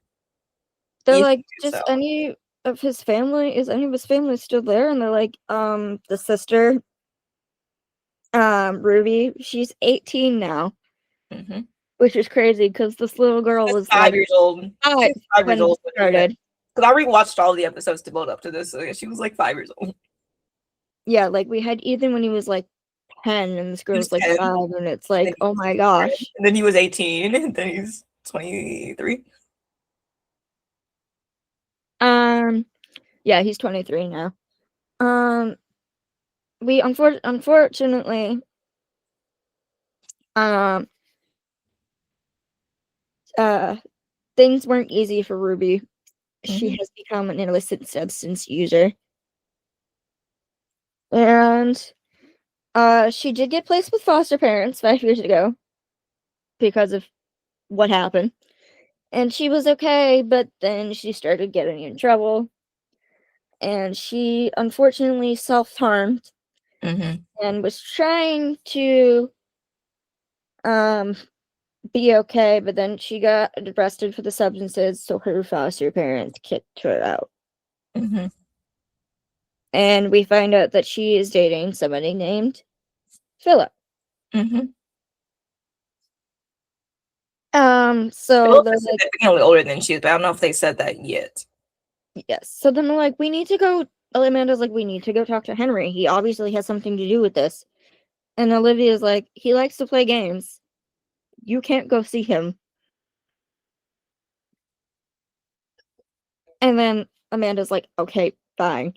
they're if like, he gets just out, any of his family still there? And they're like, the sister, Ruby, she's 18 now, mhm. which is crazy because this little girl She's was 5 like years old. five She's 5 years when old it started. because I rewatched all the episodes to build up to this. So yeah, she was like 5 years old. Yeah, like we had Ethan when he was like 10, and this He was girl's like 10, 5, and it's then like, he oh was my 10, gosh. and then he was 18, and then he's 23. Yeah, he's 23 now. We unfortunately, um, things weren't easy for Ruby. She Mhm. has become an illicit substance user, and she did get placed with foster parents 5 years ago because of what happened, and she was okay, but then she started getting in trouble, and she unfortunately self-harmed Mhm. and was trying to um be okay, but then she got arrested for the substances, so her foster parents kicked her out. Mhm. And we find out that she is dating somebody named Philip. Mhm. So Philip they're is like, significantly older than she is, but I don't know if they said that yet. yes. So then they're like, we need to go. Amanda's like, we need to go talk to Henry. He obviously has something to do with this. And Olivia's like, he likes to play games. You can't go see him. And then Amanda's like, okay, fine.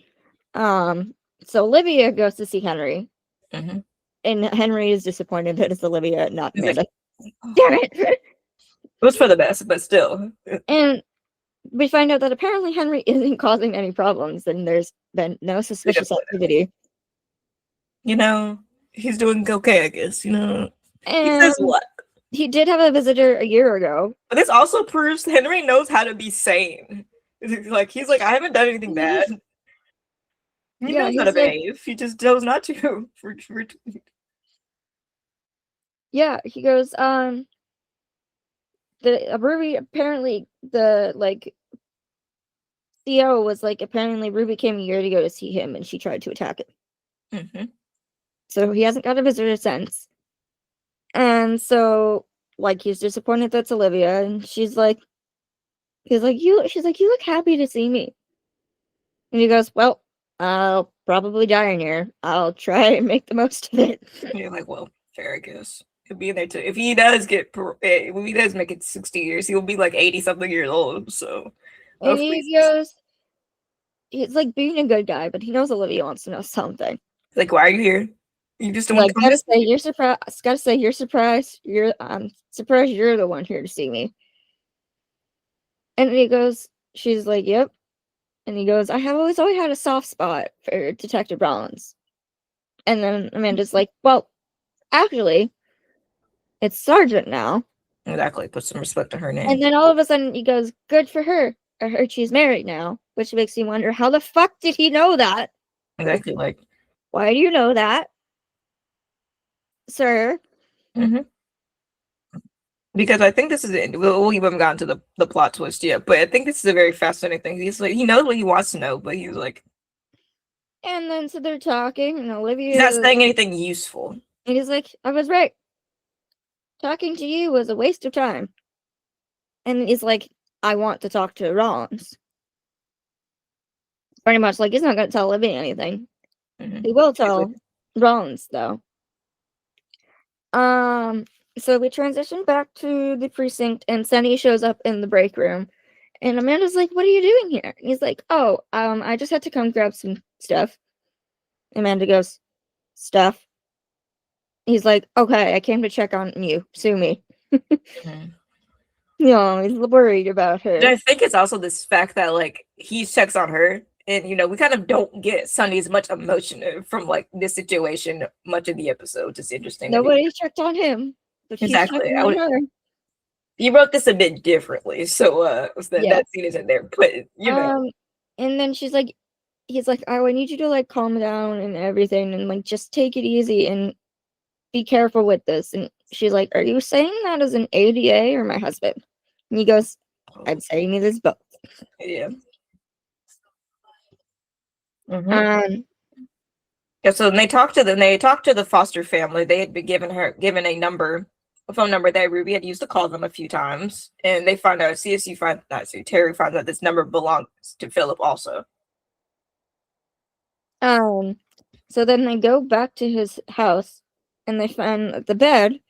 So Olivia goes to see Henry. Mhm. And Henry is disappointed that it's Olivia, not He's like, Amanda. oh. Damn it! It was for the best, but still. And we find out that apparently Henry isn't causing any problems, and there's been no suspicious activity. You know, he's doing okay, I guess. You know, he And says what? he did have a visitor a year ago. But this also proves Henry knows how to be sane. He's like, I haven't done anything bad. He Yeah, knows how to he's like, behave. He just chose not to. yeah, he goes, the Ruby apparently the like CEO was like apparently Ruby came a year ago to see him and she tried to attack him. Mm-hmm. So he hasn't got a visitor since. And so like he's disappointed that's Olivia, and she's like she's like, you look happy to see me. And he goes, well, I'll probably die in here. I'll try and make the most of it. You're like, well, fair, I guess. He'll be in there too. If he does if he does make it 60 years, he'll be like 80 something years old. So, And he goes, he's like being a good guy, but he knows Olivia wants to know something. like, why are you here? You just don't want Like, to come gotta visit? say you're surprised. Gotta say you're surprised. I'm surprised you're the one here to see me. And he goes, she's like, yep. And he goes, I have always had a soft spot for Detective Rollins. And then Amanda's like, well, actually, It's Sergeant now. Exactly. Put some respect on her name. And then all of a sudden he goes, good for her. I heard she's married now, which makes me wonder, how the fuck did he know that? Exactly. Like, why do you know that, sir? mm-hmm. Because I think this is it. We haven't gotten to the plot twist yet, but I think this is a very fascinating thing. He's like, he knows what he wants to know, but he's like, And then so they're talking, and Olivia. he's not saying anything useful. And he's like, I was right. Talking to you was a waste of time. And he's like, I want to talk to Rollins. Pretty much like he's not going to tell Olivia anything. Mm-hmm. He will tell Rollins, though. So we transition back to the precinct, and Sunny shows up in the break room. And Amanda's like, what are you doing here? And he's like, oh, I just had to come grab some stuff. Amanda goes, stuff? He's like, okay, I came to check on you. Sue me. Mm-hmm. No, he's worried about her. And I think it's also this fact that like he checks on her, and we kind of don't get Sunny's much emotion from like this situation much of the episode. Just interesting. Nobody checked on him, but she's Exactly. checking on her. You wrote this a bit differently, so that scene isn't there. But and then he's like, oh, I need you to like calm down and everything, and like just take it easy and be careful with this. And she's like, are you saying that as an ADA or my husband? And he goes, I'm saying it as both. Yeah. Mm-hmm. Yeah. So they talked to the foster family. They had been given a phone number that Ruby had used to call them a few times, and they find out Terry finds out this number belongs to Philip also. So then they go back to his house, and they find that the bed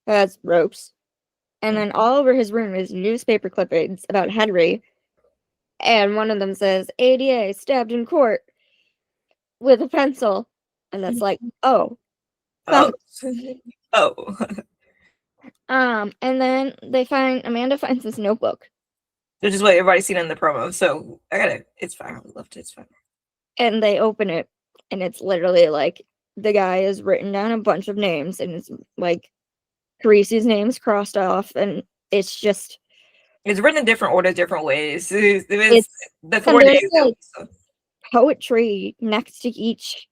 has ropes, and then all over his room is newspaper clippings about Henry, and one of them says ADA stabbed in court with a pencil, and that's like, oh. And then Amanda finds this notebook, which is what everybody's seen in the promo. So it's fine. I left it. It's fine. And they open it, and it's literally like the guy has written down a bunch of names, and it's like Carisi's name's crossed off, and it's written in different order, different ways. It's the 4 days. Like poetry next to each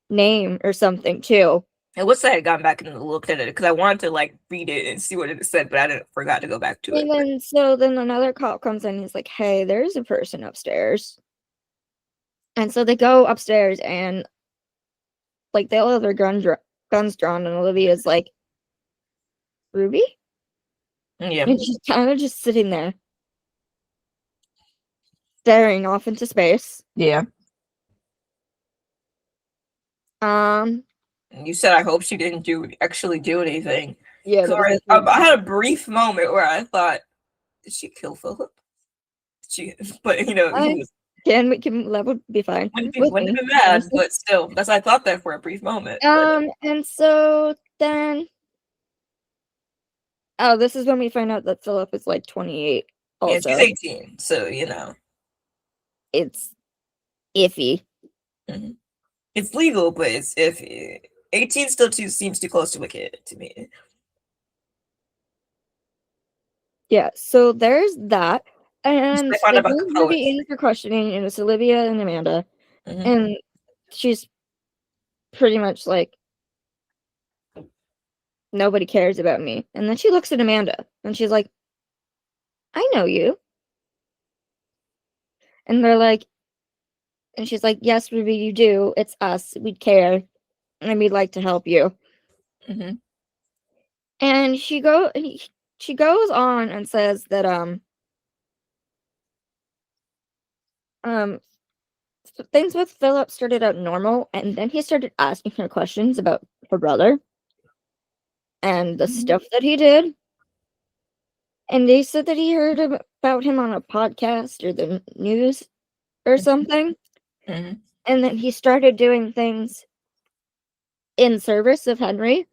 name or something too. I wish I had gone back and looked at it because I wanted to like read it and see what it said, but I forgot to go back to it. And then another cop comes in and he's like, hey, there's a person upstairs. And so they go upstairs, and like they all have their guns drawn, and Olivia's like, Ruby? Yeah. And she's kind of just sitting there, staring off into space. Yeah. You said I hope she didn't actually do anything. Yeah. I had a brief moment where I thought, did she kill Philip? But he was. That would be fine. Wouldn't be mad, but still, I thought that for a brief moment. And so then, this is when we find out that Philip is like 28. Also, yeah, she's 18, so it's iffy. Mm-hmm. It's legal, but it's iffy. 18 still seems too close to a kid to me. Yeah, so there's that. And they bring Ruby in for questioning, and it's Olivia and Amanda. Mm-hmm. And she's pretty much like, nobody cares about me. And then she looks at Amanda, and she's like, I know you. And they're like, and she's like, yes, Ruby, you do. It's us. We'd care. And we'd like to help you. Mm-hmm. And she goes on and says that things with Philip started out normal, and then he started asking her questions about her brother and the stuff that he did. And they said that he heard about him on a podcast or the news or something. Mm-hmm. And then he started doing things in service of Henry.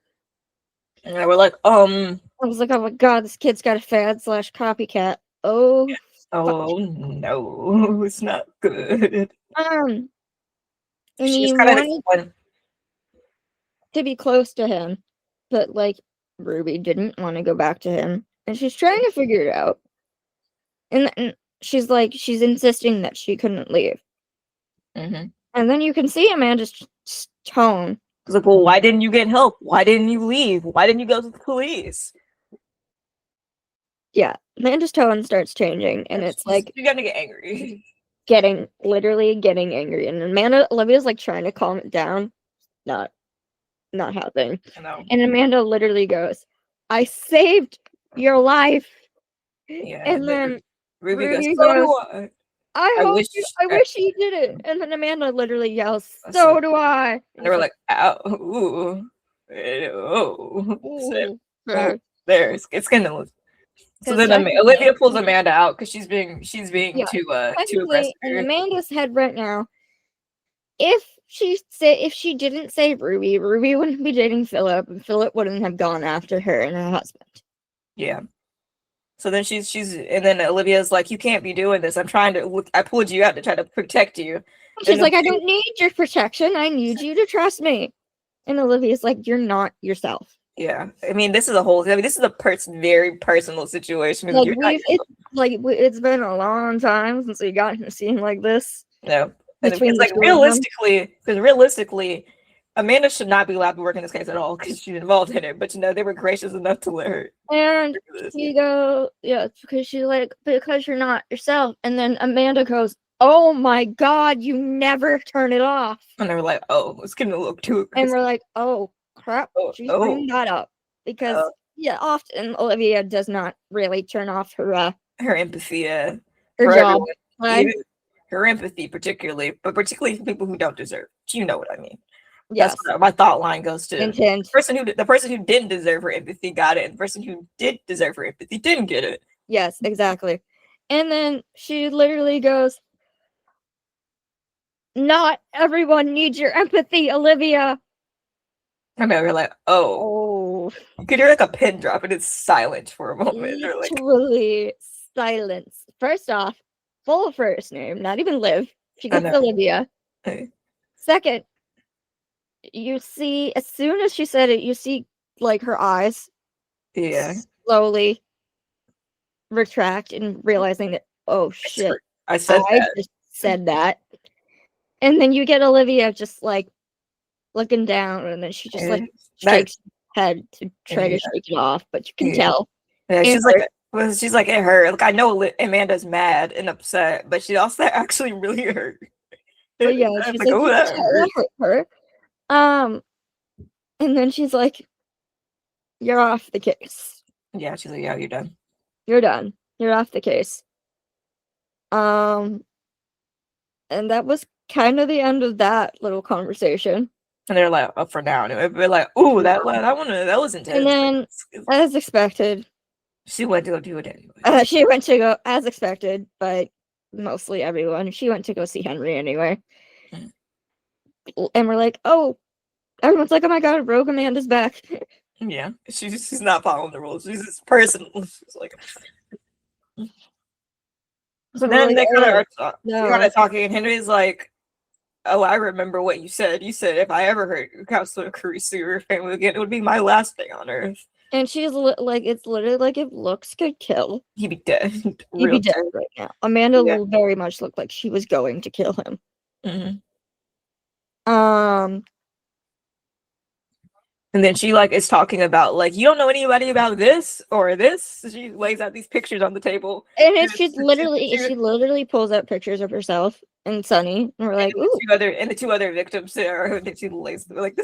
And we're like, I was like, oh my god, this kid's got a fad / copycat. Oh no, it's not good. And he wanted to be close to him, but like Ruby didn't want to go back to him, and she's trying to figure it out. And she's insisting that she couldn't leave. Mm-hmm. And then you can see Amanda's tone. It's like, well, why didn't you get help? Why didn't you leave? Why didn't you go to the police? Yeah, Amanda's tone starts changing, and it's like you're gonna get angry. literally getting angry. And Olivia's like trying to calm it down. Not happening. I know. And Amanda literally goes, "I saved your life." Yeah. And then Ruby Ruby goes, so goes, do I. I wish you did it. And then Amanda literally yells, "So do I." And they were like, ow, ooh, oh. Ooh, there, it's gonna. So then Olivia pulls Amanda out because she's being too aggressive. In Amanda's head right now, if she didn't save Ruby wouldn't be dating Philip, and Philip wouldn't have gone after her and her husband. Yeah. So then and then Olivia's like, you can't be doing this. I pulled you out to try to protect you. She's like, I don't need your protection. I need you to trust me. And Olivia's like, you're not yourself. Yeah. I mean, this is a very personal situation. It's been a long time since we got in a scene like this. No. It's like realistically, Amanda should not be allowed to work in this case at all because she's involved in it. But they were gracious enough to let her. And you go, yeah, because she's like, because you're not yourself. And then Amanda goes, oh my God, you never turn it off. And they were like, oh, it's getting a little too aggressive. And we're like, oh crap, she's bringing that up because often Olivia does not really turn off her empathy, her job, her empathy, particularly for people who don't deserve. You know what I mean? Yes. That's what my thought line goes to. Intent. The person who didn't deserve her empathy got it, and the person who did deserve her empathy didn't get it. Yes, exactly. And then she literally goes, not everyone needs your empathy, Olivia. And they were like, oh. You could hear like a pin drop and it's silent for a moment. Literally silence. First off, full first name, not even Liv. She gets Olivia. Hey. Second, you see, as soon as she said it, you see like her eyes slowly retract and realizing that, oh shit, I just said that. And then you get Olivia just like looking down, and then she just like shakes her head to try to shake it off, but you can tell. Yeah, she's like, it hurt. Like, I know Amanda's mad and upset, but she also actually really hurt. But yeah, she's like, oh, that hurt her. And then she's like, you're off the case. Yeah, she's like, yeah, you're done. You're done. You're off the case. And that was kind of the end of that little conversation. And they're like, up for now. And they're like, ooh, that was intense. And then, as expected, she went to go do it anyway. She went to go, as expected, but mostly everyone. She went to go see Henry anyway. And we're like, oh, everyone's like, oh my God, Rogue Amanda's back. Yeah, she's not following the rules. She's just personal. She's like, so then they kind of talking, and Henry's like, oh, I remember what you said. You said if I ever heard Counselor Carissa or your family again, it would be my last day on Earth. And she's like, it's literally like if looks could kill, he'd be dead. He'd be dead right now. Amanda will very much look like she was going to kill him. Mm-hmm. And then she like is talking about like, you don't know anybody about this or this. She lays out these pictures on the table, and she literally pulls out pictures of herself and Sunny, and we're like, ooh. The two other victims there, that she lays like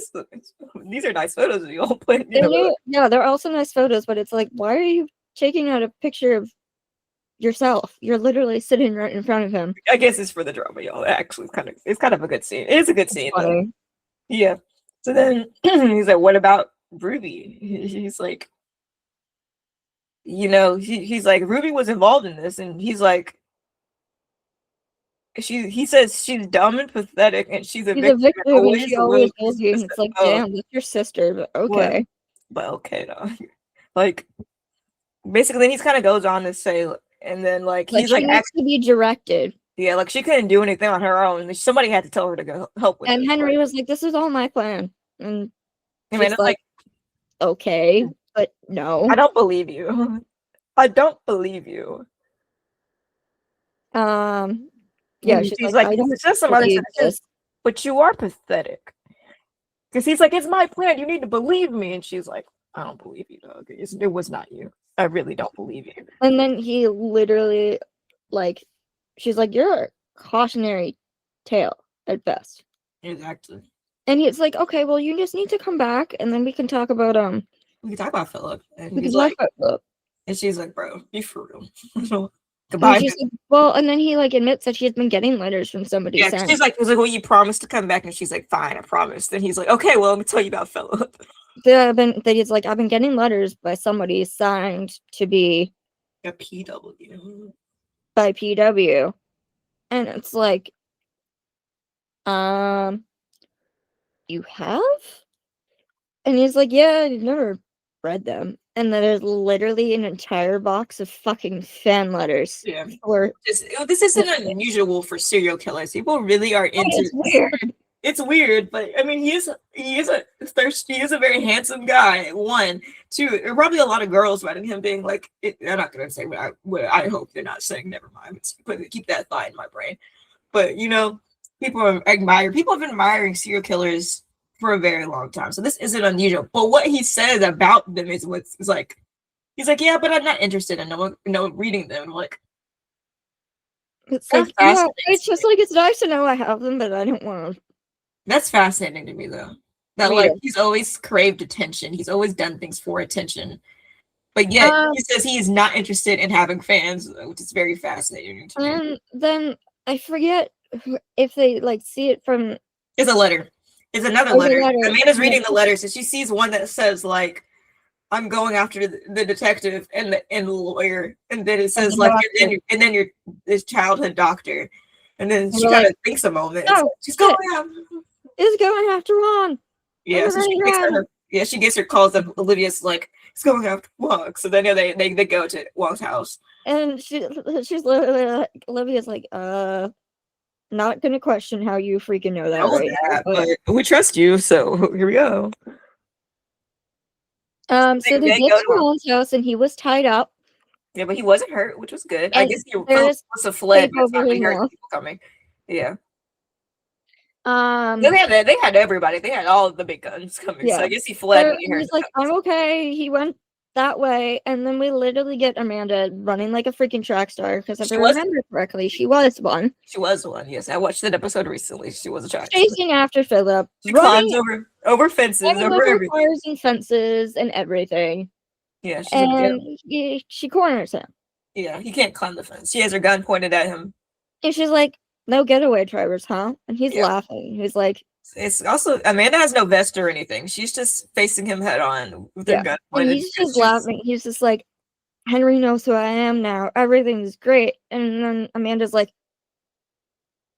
these are nice photos of you all playing. Yeah, they're also nice photos, but it's like, why are you taking out a picture of yourself? You're literally sitting right in front of him. I guess it's for the drama, y'all. Actually, it's kind of a good scene. It is a good scene, though. Yeah. So then he's like, what about Ruby? He's like, he's like, Ruby was involved in this. And he's like, he says she's dumb and pathetic and she's a victim. And she always will be. It's like, damn, that's your sister, but okay. But okay, no. Like, basically, then he kind of goes on to say, and then like he's like, needs to be directed. Yeah, like she couldn't do anything on her own. Somebody had to tell her to go help with it. And Henry was like, this is all my plan. And she's like, okay. but no. I don't believe you. I don't believe you. Yeah, And she's she's like, I like, don't it's just some other believe sentences, this. but you are pathetic. Because he's like, it's my plan. You need to believe me. And she's like, I don't believe you, dog. It was not you. I really don't believe you. And then he literally, like, she's like, you're a cautionary tale at best. Exactly. And he's like, okay, well, you just need to come back, and then we can talk about We can talk about Philip. And we can he's talk like, about Philip. and she's like, bro, be for real. And Goodbye. she's like, well, and then he like admits that she has been getting letters from somebody Yeah, saying, she's like, he's like, well, you promised to come back, and she's like, fine, I promised. Then he's like, okay, well, let me tell you about Philip. that he's like, I've been getting letters by somebody signed to be A PW. by PW, and it's like, you have? And he's like, yeah, I've never read them. And then there's literally an entire box of fucking fan letters. Yeah. Or This isn't unusual for serial killers. People really are into it's weird. It's weird, but I mean, he is a thirsty. He is a very handsome guy. One, two. There are probably a lot of girls writing him, being like, "They're not gonna say what I hope they're not saying." Never mind. But keep that thought in my brain. But you know, people have been admiring serial killers for a very long time. So this isn't unusual. But what he says about them is what's like. He's like, yeah, but I'm not interested in reading them. I'm like, It's like, yeah, it's just like, it's nice to know I have them, but I don't want to. That's fascinating to me, though. That like he's always craved attention. He's always done things for attention, but yet he says he is not interested in having fans, which is very fascinating to me. And then I forget if they like see it from. It's a letter. It's another letter. Amanda's reading the letter, so she sees one that says like, "I'm going after the detective and the lawyer," and then it says like, and then your this childhood doctor, and then she kind of thinks a moment. Oh, she's going after. Is going after Ron. Yeah, so she gets her calls up. Olivia's like, it's going after Wong. So then they go to Wong's house. And she's literally like, Olivia's like, not gonna question how you freaking know that, but we trust you, so here we go. So they get to Wong's house and he was tied up. Yeah, but he wasn't hurt, which was good. I guess he must have fled. He heard people coming. Yeah. They had everybody. They had all the big guns coming. Yeah. So I guess he fled. He's like, I'm okay. He went that way, and then we literally get Amanda running like a freaking track star because if I remember correctly, she was one. She was one. Yes, I watched that episode recently. She was a track star. Chasing after Philip. She climbs over fences, over everything. Cars and fences and everything. Yeah, she corners him. Yeah, he can't climb the fence. She has her gun pointed at him, and she's like, no getaway drivers, huh? And he's laughing. He's like, it's also Amanda has no vest or anything. She's just facing him head on with her gun pointed. And he's just laughing. He's just like, Henry knows who I am now. Everything's great. And then Amanda's like,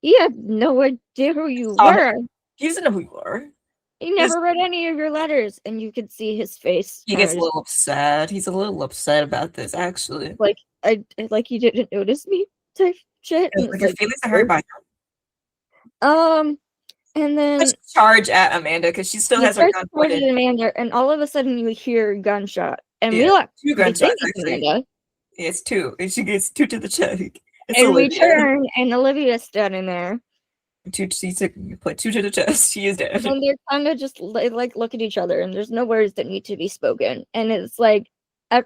he had no idea who you were. He doesn't know who you are. He never read any of your letters, and you could see his face. He gets a little upset. He's a little upset about this, actually. Like you didn't notice me type shit. Like his feelings are hurt by him. And then let's charge at Amanda because she still has her gun pointed at Amanda, and all of a sudden you hear a gunshot, and we like 2 gunshots. Amanda. It's 2, and she gets 2 to the chest. And we turn, and Olivia's standing there. She put 2 to the chest. She is dead. And they're kind of just like look at each other, and there's no words that need to be spoken. And it's like,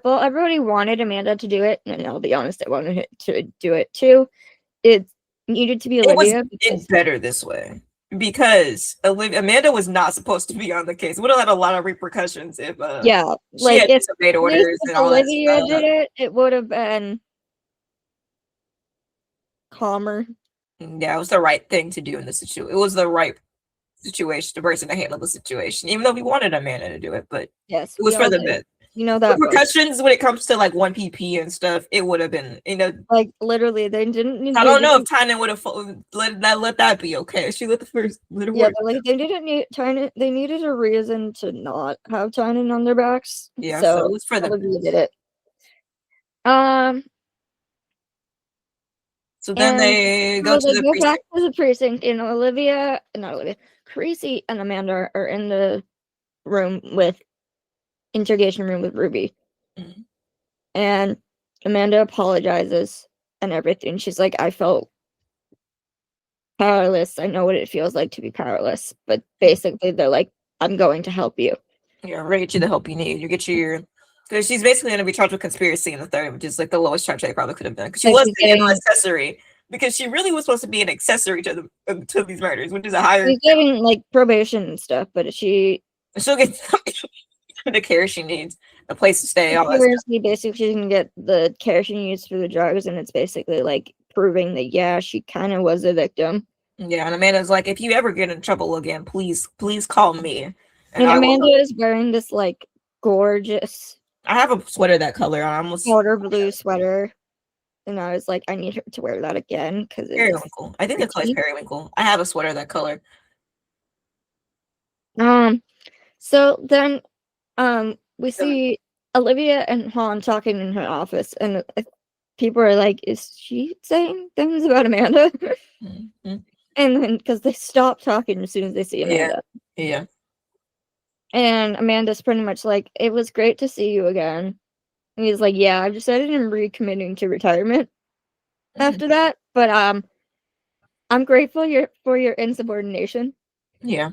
well, everybody wanted Amanda to do it, and I'll be honest, I wanted to do it too. It needed to be Olivia. It's better this way because Amanda was not supposed to be on the case. It would have had a lot of reperecussions if she had disobeyed orders and all Olivia did it. It would have been calmer. Yeah, it was the right thing to do in the situation. It was the right situation, the person to handle the situation, even though we wanted Amanda to do it. But yes, it was for the bit. You know that repercussions when it comes to like 1 pp and stuff, it would have been, like literally they didn't. I don't know if Tynan would have let that be okay. She let the first let but like they didn't need Tynan. They needed a reason to not have Tynan on their backs. Yeah, so it was for them. Did it. So then they go to the precinct. Back to the precinct, and Creasy and Amanda are in the room with interrogation room with Ruby. Mhm. And Amanda apologizes and everything. She's like, I felt powerless. I know what it feels like to be powerless. But basically, they're like, I'm going to help you. Yeah, we're gonna get you the help you need. You get your because she's basically gonna be charged with conspiracy in the third, which is like the lowest charge they probably could have done. Because she Like, was she's an getting, accessory because she really was supposed to be an accessory to these murders, which is a higher. she's getting like probation and stuff, but She'll get the care she needs, a place to stay, all that stuff. basically she can get the care she needs for the drugs, and it's basically like proving that yeah, she kind of was a victim. Yeah, and Amanda's like, if you ever get in trouble again, please call me, And I will. Amanda is wearing this like gorgeous I have a sweater that color. I almost water blue sweater, and I was like, I need her to wear that again because it's periwinkle. I think the color's periwinkle. I have a sweater that color. So then we see Olivia and Han talking in her office, and people are like, is she saying things about Amanda? Mm-hmm. And then because they stop talking as soon as they see Amanda. Yeah. And Amanda's pretty much like, it was great to see you again. And he's like, yeah, I've decided I'm recommitting to retirement after that, but I'm grateful for your insubordination. Yeah.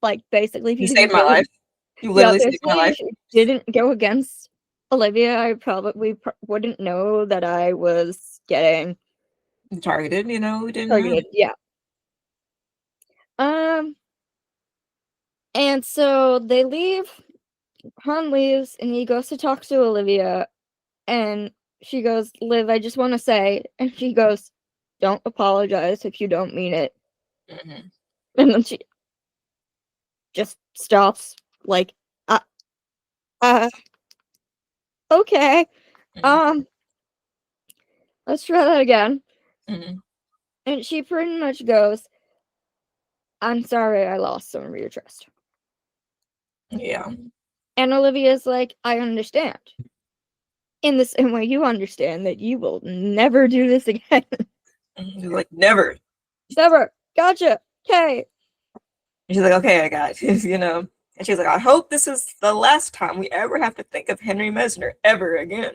Like basically, if You saved my life. You literally saved my life. if you didn't go against Olivia, I probably wouldn't know that I was getting Targeted, we didn't targeted. know. Yeah. And so they leave. Han leaves, and he goes to talk to Olivia, and she goes, "Liv, I just want to say," and she goes, "Don't apologize if you don't mean it." Mm-hmm. And then she just stops, like, uh, okay, Mm-hmm. let's try that again. Mm-hmm. And she pretty much goes, I'm sorry I lost some of your trust. Yeah. And Olivia's like, I understand. In the same way you understand that you will never do this again. Like, never. Never. Gotcha. Okay. And she's like, okay, I got it, And she's like, I hope this is the last time we ever have to think of Henry Mesner ever again.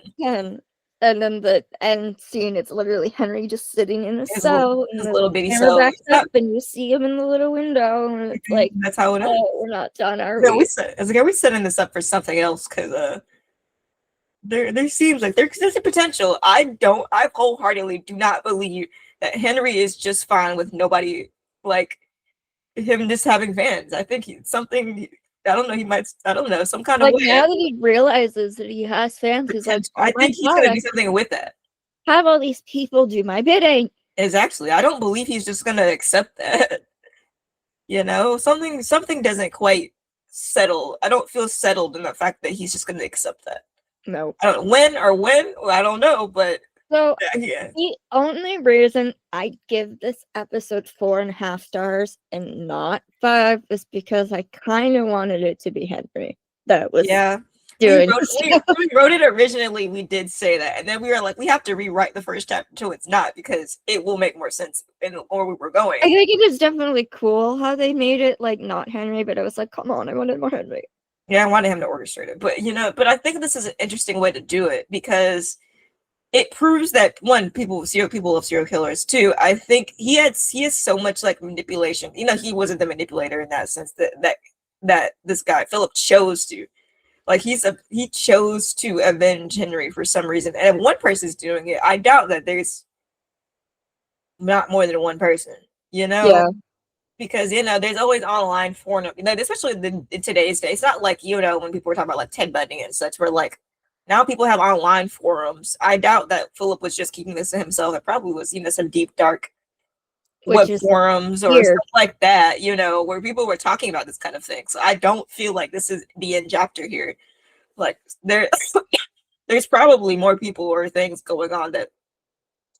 And then the end scene, it's literally Henry just sitting in a cell. His little bitty camera cell. backs up, and you see him in the little window, and it's like, that's how it is. Oh, we're not done, are Yeah, we? are we setting this up for something else? Because there seems like there's a potential. I wholeheartedly do not believe that Henry is just fine with nobody like him just having fans. I think something. I don't know. He might. I don't know. Some kind of Like way. now that he realizes that he has fans, he's like, oh I my think he's God, gonna do something with that. have all these people do my bidding. Exactly. I don't believe he's just gonna accept that. Something doesn't quite settle. I don't feel settled in the fact that he's just gonna accept that. No. I don't know when. Well, I don't know, but So yeah. the only reason I give this episode 4.5 stars and not 5 is because I kind of wanted it to be Henry that was doing. We wrote it originally. We did say that, and then we were like, we have to rewrite the first chapter until it's not because it will make more sense in where we were going. I think it is definitely cool how they made it like not Henry, but I was like, come on, I wanted more Henry. Yeah, I wanted him to orchestrate it, but I think this is an interesting way to do it because it proves that one, people love serial killers. Two, I think he has so much like manipulation. He wasn't the manipulator in that sense that this guy Philip chose to. Like he chose to avenge Henry for some reason, and if one person's doing it, I doubt that there's not more than one person. Yeah. Because there's always online forum, especially in today's day. It's not like when people were talking about like Ted Bundy and such, where like now people have online forums. I doubt that Philip was just keeping this to himself. It probably was some deep dark web forums or stuff like that, where people were talking about this kind of thing. So I don't feel like this is the end chapter here. Like there's probably more people or things going on that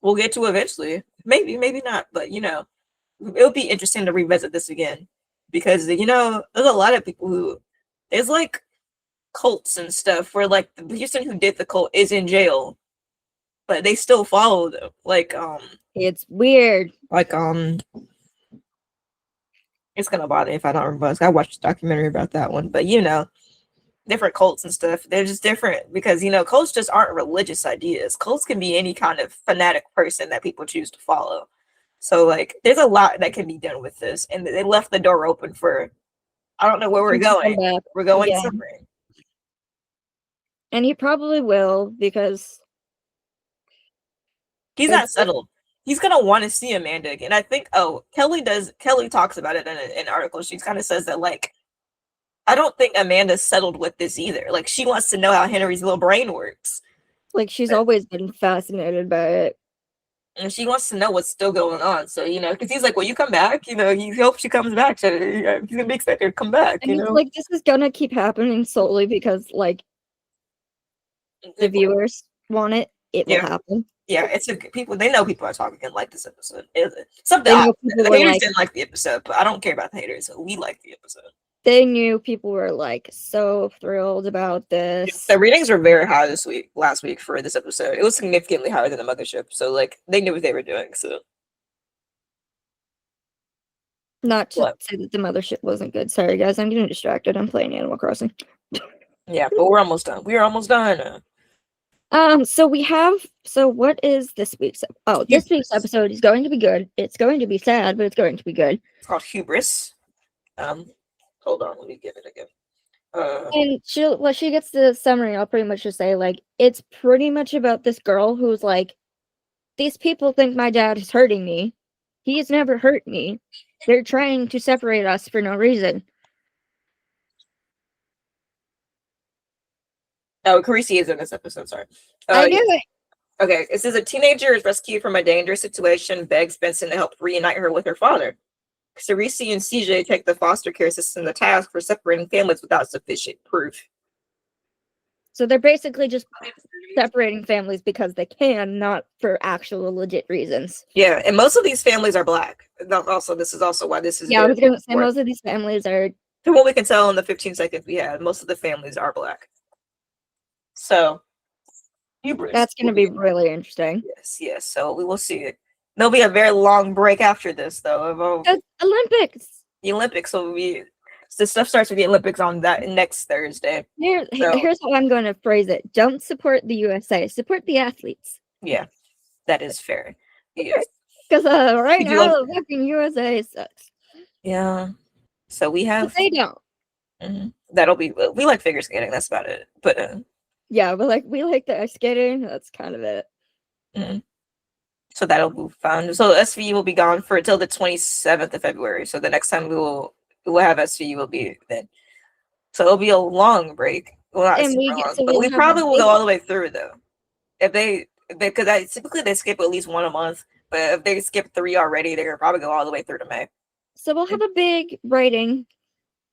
we'll get to eventually. Maybe not, but it'll be interesting to revisit this again because there's a lot of people who there's like cults and stuff where like the person who did the cult is in jail, but they still follow them. Like it's weird. Like it's gonna bother me if I don't remember. I watched a documentary about that one, but different cults and stuff. They're just different because, cults just aren't religious ideas. Cults can be any kind of fanatic person that people choose to follow. So, like, there's a lot that can be done with this. And they left the door open for, I don't know where we're going. We're going somewhere. And he probably will because he's not settled. He's going to want to see Amanda again. I think, Kelli talks about it in an article. She kind of says that, like, I don't think Amanda's settled with this either. Like, she wants to know how Henry's little brain works. Like, she's always been fascinated by it. And she wants to know what's still going on. So, because he's like, well, you come back, he hopes she comes back. So, he's going to be excited to come back, and it's like, this is going to keep happening solely because, like, the viewers want it. It will happen. Yeah, they know people are talking and like this episode. The haters didn't like the episode, but I don't care about the haters. We like the episode. They knew people were like so thrilled about this. The ratings were very high last week for this episode. It was significantly higher than the mothership. So like they knew what they were doing. So not to say that the mothership wasn't good. Sorry guys, I'm getting distracted. I'm playing Animal Crossing. Yeah, but we're almost done. We are almost done. So what is this week's this week's episode is going to be good. It's going to be sad, but it's going to be good. It's called Hubris. Hold on, let me give it again. And she gets the summary. I'll pretty much just say, like, it's pretty much about this girl who's like, these people think my dad is hurting me. He's never hurt me. They're trying to separate us for no reason. Oh, Carisi is in this episode, sorry. I knew it. Okay, it says a teenager is rescued from a dangerous situation, begs Benson to help reunite her with her father. Carisi and CJ take the foster care system to task for separating families without sufficient proof. So they're basically just separating families because they can, not for actual legit reasons. Yeah, and most of these families are black. Also, this is also why this is. Yeah, I was going to say most of these families are. From what we can tell in the 15 seconds we had, most of the families are black. So, that's going to be really interesting. Yes. So we will see it. There'll be a very long break after this, though. Olympics. The Olympics will be. The stuff starts with the Olympics on that next Thursday. Here's how I'm going to phrase it. Don't support the USA. Support the athletes. Yeah, that is fair. Yes. Because right now, the fucking USA sucks. Yeah. So we have. But they don't. Mm-hmm. That'll be. We like figure skating. That's about it. But. Yeah, but we like the ice skating. That's kind of it. Mm-hmm. So that'll be fun. So SVU will be gone for until the 27th of February. So the next time we will have SVU will be then. So it'll be a long break. Well, not super long, but we probably will go all the way through though. Because typically they skip at least one a month, but if they skip 3 already, they're probably go all the way through to May. So we'll have a big writing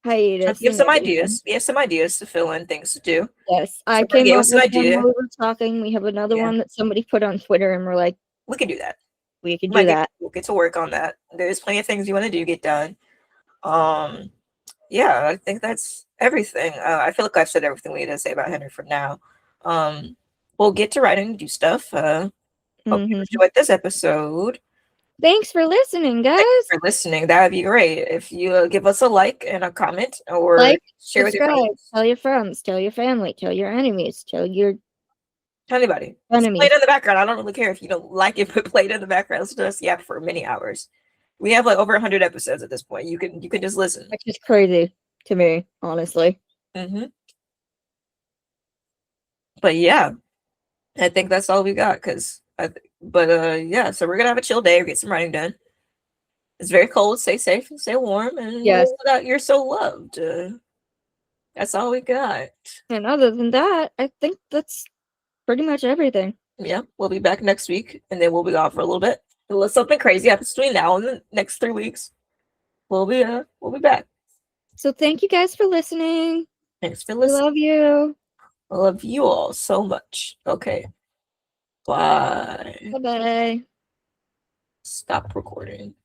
hiatus. We have some ideas. We have some ideas to fill in things to do. Yes, I came up with an idea. We were talking. We have another one that somebody put on Twitter, and we're like, we can do that. We can do that. We'll get to work on that. There's plenty of things you want to do get done. Yeah, I think that's everything. I feel like I've said everything we need to say about Henry for now. We'll get to writing and do stuff. Hope you enjoyed this episode. Thanks for listening, guys. Thanks for listening. That would be great. If you give us a like and a comment or share with your friends. Tell your friends, tell your family, tell your enemies, tell anybody. Play it in the background. I don't really care if you don't like it, but play it in the background. Listen to us for many hours. We have like over 100 episodes at this point. You can just listen. Which is crazy to me, honestly. But yeah, I think that's all we got. So we're gonna have a chill day. Get some writing done. It's very cold. Stay safe and stay warm. And yes, you're so loved. That's all we got. And other than that, I think that's pretty much everything. Yeah, we'll be back next week, and then we'll be off for a little bit. Unless something crazy happens between now and the next 3 weeks, we'll be back. So thank you guys for listening. Thanks for listening. I love you. I love you all so much. Okay. Bye. Bye-bye. Stop recording.